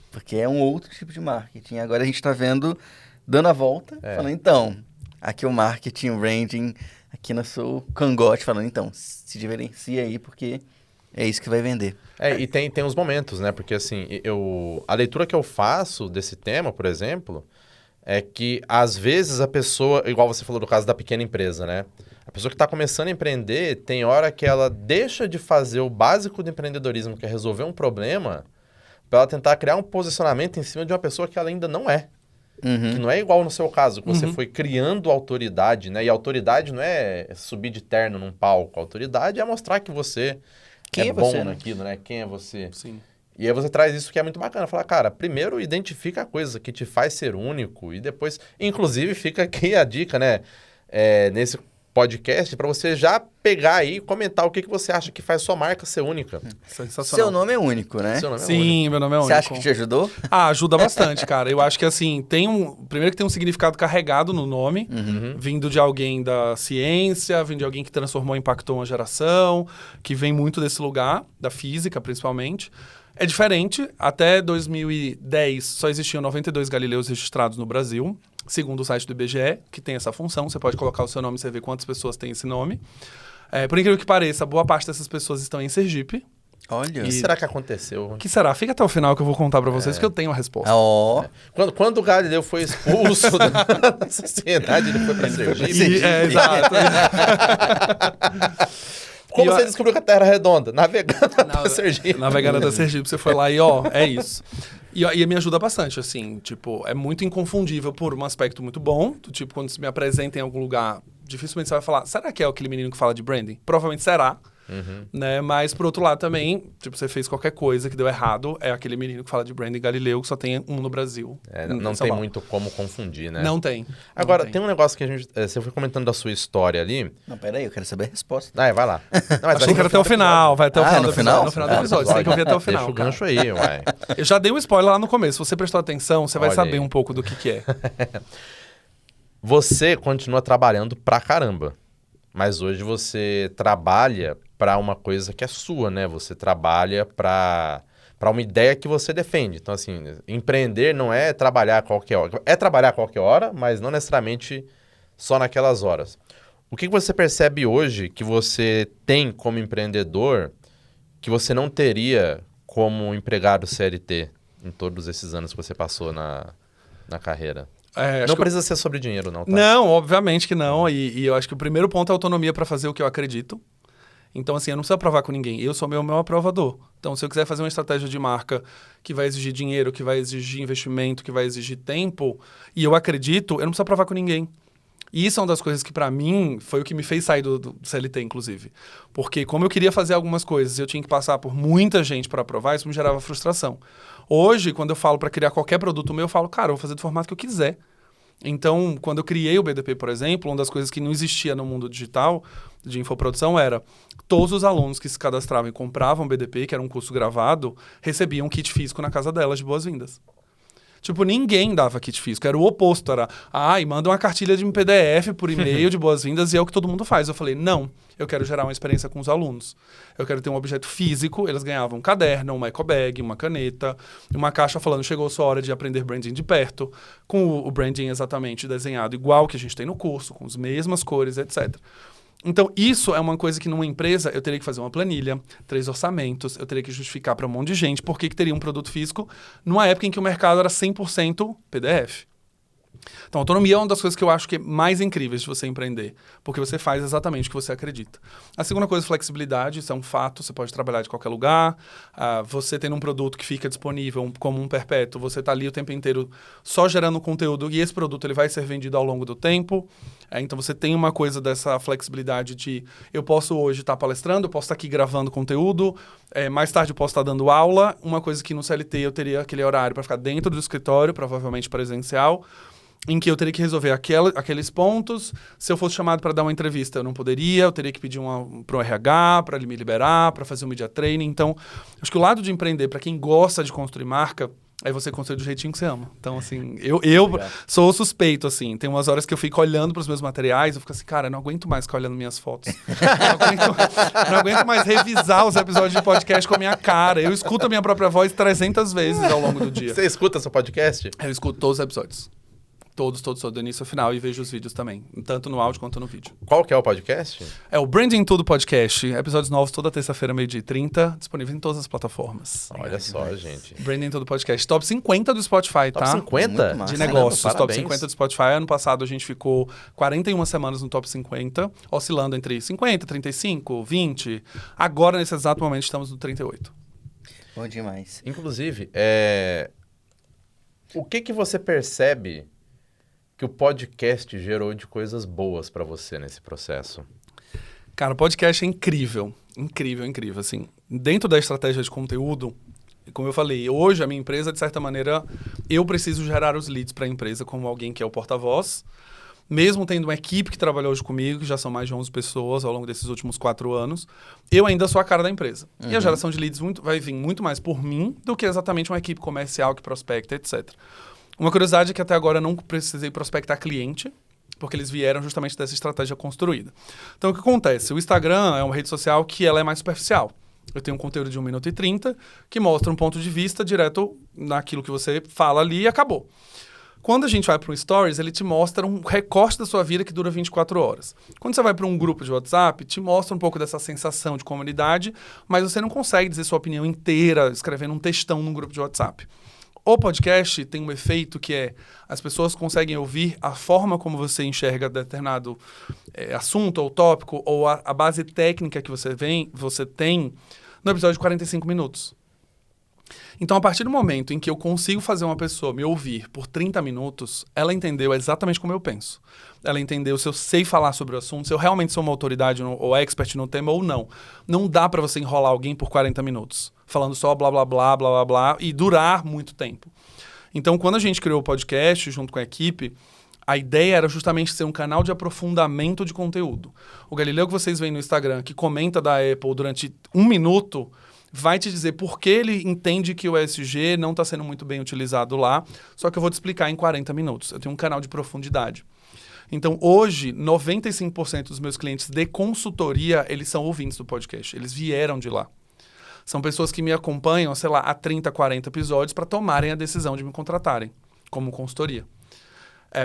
Porque é um outro tipo de marketing. Agora a gente está vendo, dando a volta, falando, então, aqui o marketing, o branding, aqui no seu cangote, falando, então, se diferencia aí, porque é isso que vai vender. E tem uns momentos, né? Porque, assim, a leitura que eu faço desse tema, por exemplo, é que, às vezes, a pessoa, igual você falou do caso da pequena empresa, né? A pessoa que está começando a empreender, tem hora que ela deixa de fazer o básico do empreendedorismo, que é resolver um problema, para ela tentar criar um posicionamento em cima de uma pessoa que ela ainda não é. Que não é igual no seu caso, que você foi criando autoridade, né? E autoridade não é subir de terno num palco. A autoridade é mostrar que você é bom você, naquilo, né? Quem é você? Sim. E aí você traz isso que é muito bacana. Falar, cara, primeiro identifica a coisa que te faz ser único e depois... Inclusive, fica aqui a dica, né? Nesse podcast, para você já pegar aí e comentar o que você acha que faz sua marca ser única. Sensacional. Seu nome é único, né? Seu nome é Sim, único. meu nome é único. Você acha que te ajudou? Ajuda bastante, cara. Eu acho que, assim, primeiro que tem um significado carregado no nome, vindo de alguém da ciência, vindo de alguém que transformou e impactou uma geração, que vem muito desse lugar, da física, principalmente. É diferente. Até 2010, só existiam 92 Galileus registrados no Brasil, segundo o site do IBGE, que tem essa função. Você pode colocar o seu nome e você vê quantas pessoas têm esse nome. Por incrível que pareça, boa parte dessas pessoas estão em Sergipe. Olha. O que será que aconteceu? O que será? Fica até o final que eu vou contar pra vocês, que eu tenho a resposta. Quando o Galileu foi expulso da sociedade, ele foi pra Sergipe. Exato. Como você descobriu que a Terra é redonda? Navegando até Sergipe. Navegando até Sergipe, você foi lá e é isso. E me ajuda bastante, assim, tipo, é muito inconfundível por um aspecto muito bom, do tipo, quando você me apresenta em algum lugar, dificilmente você vai falar, será que é aquele menino que fala de branding? Provavelmente será, né? Mas, por outro lado, também, tipo, você fez qualquer coisa que deu errado, é aquele menino que fala de branding Galileu, que só tem um no Brasil. Não tem muito como confundir, né? Não tem. Agora, tem um negócio que a gente... Você foi comentando da sua história ali. Não, peraí, eu quero saber a resposta. Vai lá. Não, Achei que era até o final, vai até o final do episódio. No final do episódio, você tem que ouvir até o final. Deixa o gancho aí, uai. Eu já dei um spoiler lá no começo, se você prestou atenção, você vai saber aí um pouco do que é. Você continua trabalhando pra caramba, mas hoje você trabalha pra uma coisa que é sua, né? Você trabalha pra uma ideia que você defende. Então, assim, empreender não é trabalhar a qualquer hora. É trabalhar a qualquer hora, mas não necessariamente só naquelas horas. O que você percebe hoje que você tem como empreendedor que você não teria como empregado CLT em todos esses anos que você passou na carreira? Não precisa ser sobre dinheiro, não, tá? Não, obviamente que não. E eu acho que o primeiro ponto é a autonomia para fazer o que eu acredito. Então, assim, eu não preciso provar com ninguém. Eu sou meu aprovador. Então, se eu quiser fazer uma estratégia de marca que vai exigir dinheiro, que vai exigir investimento, que vai exigir tempo, e eu acredito, eu não preciso provar com ninguém. E isso é uma das coisas que, para mim, foi o que me fez sair do CLT, inclusive. Porque como eu queria fazer algumas coisas e eu tinha que passar por muita gente para aprovar, isso me gerava frustração. Hoje, quando eu falo para criar qualquer produto meu, eu falo, cara, eu vou fazer do formato que eu quiser. Então, quando eu criei o BDP, por exemplo, uma das coisas que não existia no mundo digital de infoprodução era todos os alunos que se cadastravam e compravam o BDP, que era um curso gravado, recebiam um kit físico na casa delas de boas-vindas. Tipo, ninguém dava kit físico. Era o oposto. Era, manda uma cartilha de um PDF por e-mail de boas-vindas e é o que todo mundo faz. Eu falei, não, eu quero gerar uma experiência com os alunos. Eu quero ter um objeto físico. Eles ganhavam um caderno, uma eco bag, uma caneta, uma caixa falando, chegou a sua hora de aprender branding de perto, com o branding exatamente desenhado igual que a gente tem no curso, com as mesmas cores, etc. Então, isso é uma coisa que numa empresa eu teria que fazer uma planilha, 3 orçamentos, eu teria que justificar para um monte de gente por que teria um produto físico numa época em que o mercado era 100% PDF. Então, autonomia é uma das coisas que eu acho que é mais incríveis de você empreender, porque você faz exatamente o que você acredita. A segunda coisa, flexibilidade, isso é um fato, você pode trabalhar de qualquer lugar, você tendo um produto que fica disponível como um perpétuo, você está ali o tempo inteiro só gerando conteúdo e esse produto ele vai ser vendido ao longo do tempo. Então, você tem uma coisa dessa flexibilidade de eu posso hoje estar palestrando, eu posso estar aqui gravando conteúdo, mais tarde eu posso estar dando aula, uma coisa que no CLT eu teria aquele horário para ficar dentro do escritório, provavelmente presencial, em que eu teria que resolver aqueles pontos. Se eu fosse chamado para dar uma entrevista, eu não poderia, eu teria que pedir para o RH, para ele me liberar, para fazer um media training. Então, acho que o lado de empreender, para quem gosta de construir marca, é você construir do jeitinho que você ama. Então, assim, eu sou suspeito, assim. Tem umas horas que eu fico olhando para os meus materiais, eu fico assim, cara, eu não aguento mais ficar olhando minhas fotos. Não aguento mais revisar os episódios de podcast com a minha cara. Eu escuto a minha própria voz 300 vezes ao longo do dia. Você escuta seu podcast? Eu escuto todos os episódios. Todos, do início ao final, e vejo os vídeos também, tanto no áudio quanto no vídeo. Qual que é o podcast? É o Branding Tudo Podcast, episódios novos toda terça-feira, 12h30, disponível em todas as plataformas. Olha só, gente. Branding Tudo Podcast, top 50 do Spotify, tá? Top 50? De negócios, Caramba, top 50 do Spotify. Ano passado a gente ficou 41 semanas no top 50, oscilando entre 50, 35, 20. Agora, nesse exato momento, estamos no 38. Bom demais. Inclusive, o que você percebe que o podcast gerou de coisas boas pra você nesse processo? Cara, o podcast é incrível. Incrível, incrível. Assim, dentro da estratégia de conteúdo, como eu falei, hoje a minha empresa, de certa maneira, eu preciso gerar os leads para a empresa como alguém que é o porta-voz. Mesmo tendo uma equipe que trabalha hoje comigo, que já são mais de 11 pessoas ao longo desses últimos 4 anos, eu ainda sou a cara da empresa. E a geração de leads vai vir muito mais por mim do que exatamente uma equipe comercial que prospecta, etc. Uma curiosidade é que até agora eu não precisei prospectar cliente, porque eles vieram justamente dessa estratégia construída. Então, o que acontece? O Instagram é uma rede social que ela é mais superficial. Eu tenho um conteúdo de 1 minuto e 30 que mostra um ponto de vista direto naquilo que você fala ali e acabou. Quando a gente vai para um Stories, ele te mostra um recorte da sua vida que dura 24 horas. Quando você vai para um grupo de WhatsApp, te mostra um pouco dessa sensação de comunidade, mas você não consegue dizer sua opinião inteira escrevendo um textão num grupo de WhatsApp. O podcast tem um efeito que é as pessoas conseguem ouvir a forma como você enxerga determinado assunto ou tópico ou a base técnica que você tem no episódio de 45 minutos. Então, a partir do momento em que eu consigo fazer uma pessoa me ouvir por 30 minutos, ela entendeu exatamente como eu penso. Ela entendeu se eu sei falar sobre o assunto, se eu realmente sou uma autoridade ou expert no tema ou não. Não dá para você enrolar alguém por 40 minutos, falando só blá, blá, blá, blá, blá, blá, e durar muito tempo. Então, quando a gente criou o podcast, junto com a equipe, a ideia era justamente ser um canal de aprofundamento de conteúdo. O Galileu que vocês veem no Instagram, que comenta da Apple durante 1 minuto, vai te dizer por que ele entende que o ESG não está sendo muito bem utilizado lá, só que eu vou te explicar em 40 minutos. Eu tenho um canal de profundidade. Então, hoje, 95% dos meus clientes de consultoria, eles são ouvintes do podcast. Eles vieram de lá. São pessoas que me acompanham, sei lá, há 30, 40 episódios para tomarem a decisão de me contratarem como consultoria.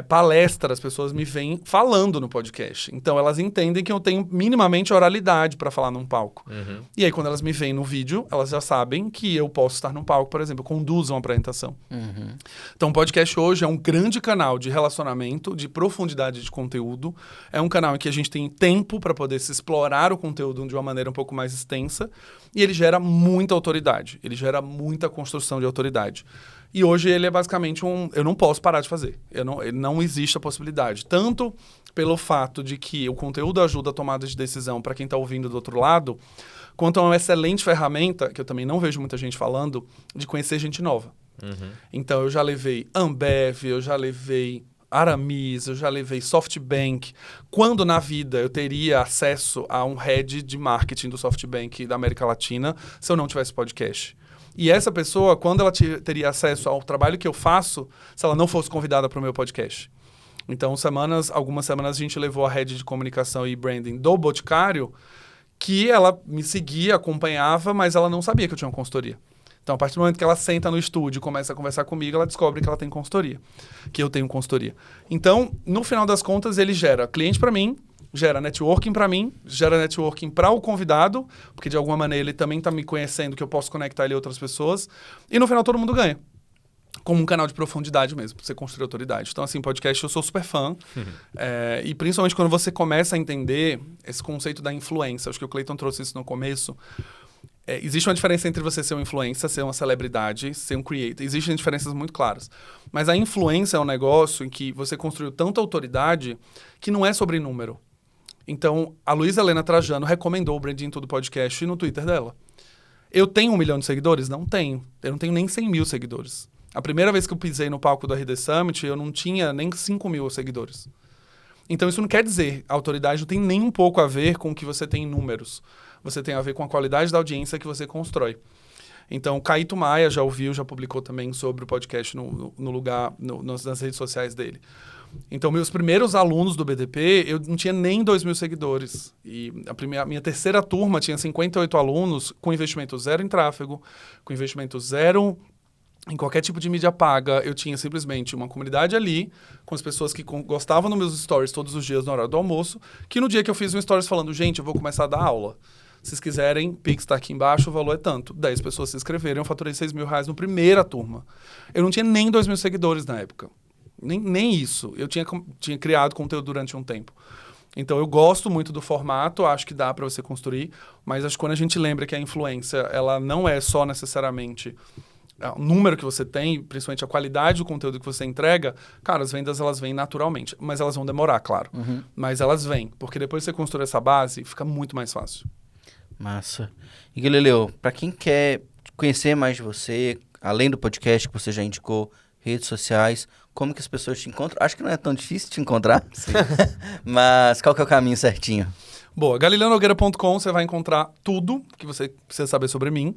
Palestra, as pessoas me vêm falando no podcast. Então, elas entendem que eu tenho minimamente oralidade para falar num palco. Uhum. E aí, quando elas me veem no vídeo, elas já sabem que eu posso estar num palco, por exemplo, eu conduzo uma apresentação. Uhum. Então, o podcast hoje é um grande canal de relacionamento, de profundidade de conteúdo. É um canal em que a gente tem tempo para poder se explorar o conteúdo de uma maneira um pouco mais extensa. E ele gera muita autoridade. Ele gera muita construção de autoridade. E hoje ele é basicamente eu não posso parar de fazer. Não existe a possibilidade. Tanto pelo fato de que o conteúdo ajuda a tomada de decisão para quem está ouvindo do outro lado, quanto é uma excelente ferramenta, que eu também não vejo muita gente falando, de conhecer gente nova. Uhum. Então eu já levei Ambev, eu já levei Aramis, eu já levei SoftBank. Quando na vida eu teria acesso a um head de marketing do SoftBank da América Latina se eu não tivesse podcast? E essa pessoa, quando ela teria acesso ao trabalho que eu faço, se ela não fosse convidada para o meu podcast? Então, algumas semanas a gente levou a rede de comunicação e branding do Boticário, que ela me seguia, acompanhava, mas ela não sabia que eu tinha uma consultoria. Então, a partir do momento que ela senta no estúdio e começa a conversar comigo, ela descobre que ela tem consultoria, que eu tenho consultoria. Então, no final das contas, ele gera cliente para mim, gera networking para mim, gera networking para o convidado, porque de alguma maneira ele também está me conhecendo, que eu posso conectar ele a outras pessoas, e no final todo mundo ganha. Como um canal de profundidade mesmo, pra você construir autoridade. Então, assim, podcast eu sou super fã. E principalmente quando você começa a entender esse conceito da influência. Acho que o Clayton trouxe isso no começo. Existe uma diferença entre você ser uma influência, ser uma celebridade, ser um creator. Existem diferenças muito claras. Mas a influência é um negócio em que você construiu tanta autoridade que não é sobre número. Então, a Luísa Helena Trajano recomendou o Branding Tudo Podcast no Twitter dela. Eu tenho 1 milhão de seguidores? Não tenho. Eu não tenho nem 100 mil seguidores. A primeira vez que eu pisei no palco do RD Summit, eu não tinha nem 5 mil seguidores. Então, isso não quer dizer, a autoridade não tem nem um pouco a ver com o que você tem em números. Você tem a ver com a qualidade da audiência que você constrói. Então, o Caíto Maia já ouviu, já publicou também sobre o podcast nas redes sociais dele. Então, meus primeiros alunos do BDP, eu não tinha nem 2 mil seguidores. E a minha terceira turma tinha 58 alunos com investimento zero em tráfego, com investimento zero em qualquer tipo de mídia paga. Eu tinha simplesmente uma comunidade ali, com as pessoas que gostavam dos meus stories todos os dias na hora do almoço, que no dia que eu fiz um stories falando, gente, eu vou começar a dar aula. Se vocês quiserem, Pix está aqui embaixo, o valor é tanto. 10 pessoas se inscreveram, eu faturei R$6 mil na primeira turma. Eu não tinha nem 2 mil seguidores na época. Nem isso. Eu tinha criado conteúdo durante um tempo. Então, eu gosto muito do formato, acho que dá para você construir, mas acho que quando a gente lembra que a influência, ela não é só necessariamente o número que você tem, principalmente a qualidade do conteúdo que você entrega, cara, as vendas elas vêm naturalmente. Mas elas vão demorar, claro. Mas elas vêm, porque depois que você constrói essa base, fica muito mais fácil. Massa. E Galileu, para quem quer conhecer mais de você, além do podcast que você já indicou, redes sociais, como que as pessoas te encontram? Acho que não é tão difícil te encontrar, mas qual que é o caminho certinho? Boa, galileonogueira.com, você vai encontrar tudo que você precisa saber sobre mim.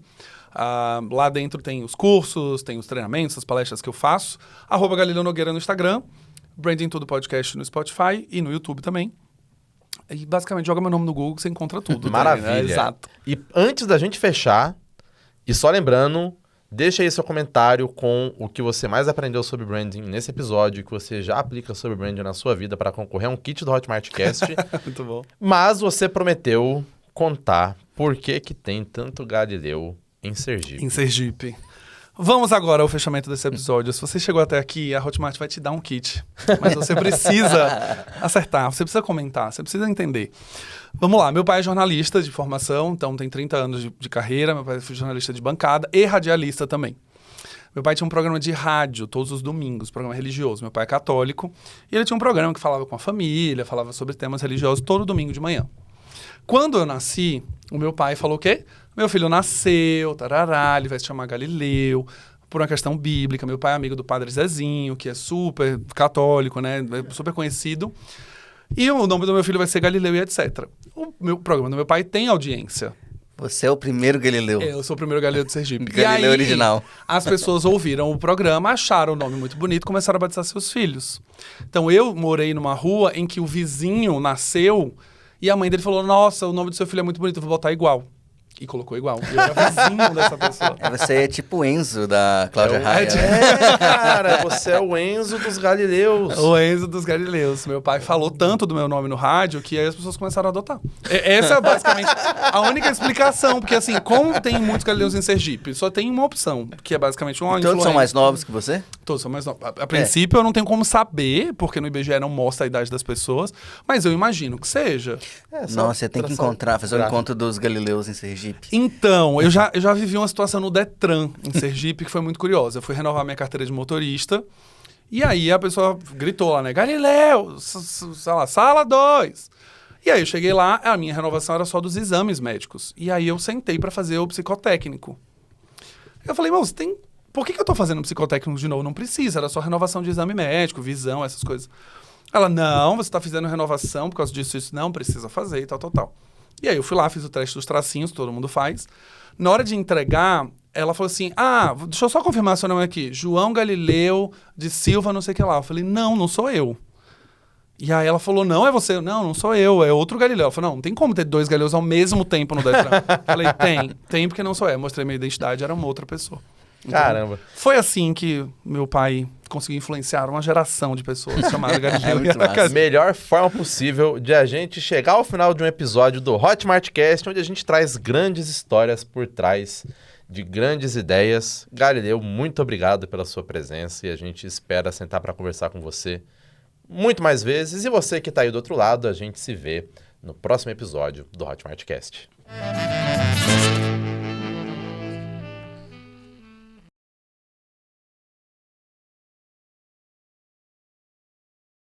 Lá dentro tem os cursos, tem os treinamentos, as palestras que eu faço. @Galileu Nogueira no Instagram, Branding Tudo Podcast no Spotify e no YouTube também. E basicamente joga meu nome no Google que você encontra tudo. Maravilha. Né? Exato. E antes da gente fechar, e só lembrando, deixa aí seu comentário com o que você mais aprendeu sobre branding nesse episódio, que você já aplica sobre branding na sua vida para concorrer a um kit do Hotmartcast. Muito bom. Mas você prometeu contar por que tem tanto Galileu em Sergipe. Vamos agora ao fechamento desse episódio. Se você chegou até aqui, a Hotmart vai te dar um kit. Mas você precisa acertar, você precisa comentar, você precisa entender. Vamos lá, meu pai é jornalista de formação, então tem 30 anos de carreira, meu pai foi jornalista de bancada e radialista também. Meu pai tinha um programa de rádio todos os domingos, programa religioso. Meu pai é católico e ele tinha um programa que falava com a família, falava sobre temas religiosos todo domingo de manhã. Quando eu nasci, o meu pai falou o quê? Meu filho nasceu, tarará, ele vai se chamar Galileu, por uma questão bíblica. Meu pai é amigo do Padre Zezinho, que é super católico, né? Super conhecido. E o nome do meu filho vai ser Galileu e etc. O programa do meu pai tem audiência. Você é o primeiro Galileu. Eu sou o primeiro Galileu de Sergipe. Galileu original. As pessoas ouviram o programa, acharam o nome muito bonito, começaram a batizar seus filhos. Então, eu morei numa rua em que o vizinho nasceu e a mãe dele falou, nossa, o nome do seu filho é muito bonito, eu vou botar igual. E colocou igual. Eu era vizinho dessa pessoa. Você é tipo o Enzo da Cláudia Raia. Cara, você é o Enzo dos Galileus. O Enzo dos Galileus. Meu pai falou tanto do meu nome no rádio que aí as pessoas começaram a adotar. Essa é basicamente a única explicação. Porque assim, como tem muitos Galileus em Sergipe, só tem uma opção, que é basicamente uma influência. Todos são mais novos que você? Todos são mais novos. A princípio eu não tenho como saber, porque no IBGE não mostra a idade das pessoas, mas eu imagino que seja. Não, você tem que encontrar, fazer o encontro dos Galileus em Sergipe. Então, eu já vivi uma situação no Detran, em Sergipe, que foi muito curiosa. Eu fui renovar minha carteira de motorista, e aí a pessoa gritou lá, né? Galileu, sei lá, sala 2. E aí eu cheguei lá, a minha renovação era só dos exames médicos. E aí eu sentei para fazer o psicotécnico. Eu falei, moço, por que eu tô fazendo psicotécnico de novo? Não precisa, era só renovação de exame médico, visão, essas coisas. Ela, não, você tá fazendo renovação por causa disso, isso não precisa fazer e tal. E aí eu fui lá, fiz o teste dos tracinhos, todo mundo faz. Na hora de entregar, ela falou assim, deixa eu só confirmar seu nome aqui. João Galileu de Silva, não sei o que lá. Eu falei, não sou eu. E aí ela falou, não, é você. Não sou eu, é outro Galileu. Ela falou, não tem como ter 2 Galileus ao mesmo tempo no Detran. Falei, tem porque não sou eu. Mostrei minha identidade, era uma outra pessoa. Então, Caramba. foi assim que meu pai conseguiu influenciar uma geração de pessoas chamadas Galileu. Muito massa. Melhor forma possível de a gente chegar ao final de um episódio do Hotmartcast, onde a gente traz grandes histórias por trás de grandes ideias. Galileu, muito obrigado pela sua presença e a gente espera sentar para conversar com você muito mais vezes. E você que está aí do outro lado, a gente se vê no próximo episódio do Hotmartcast.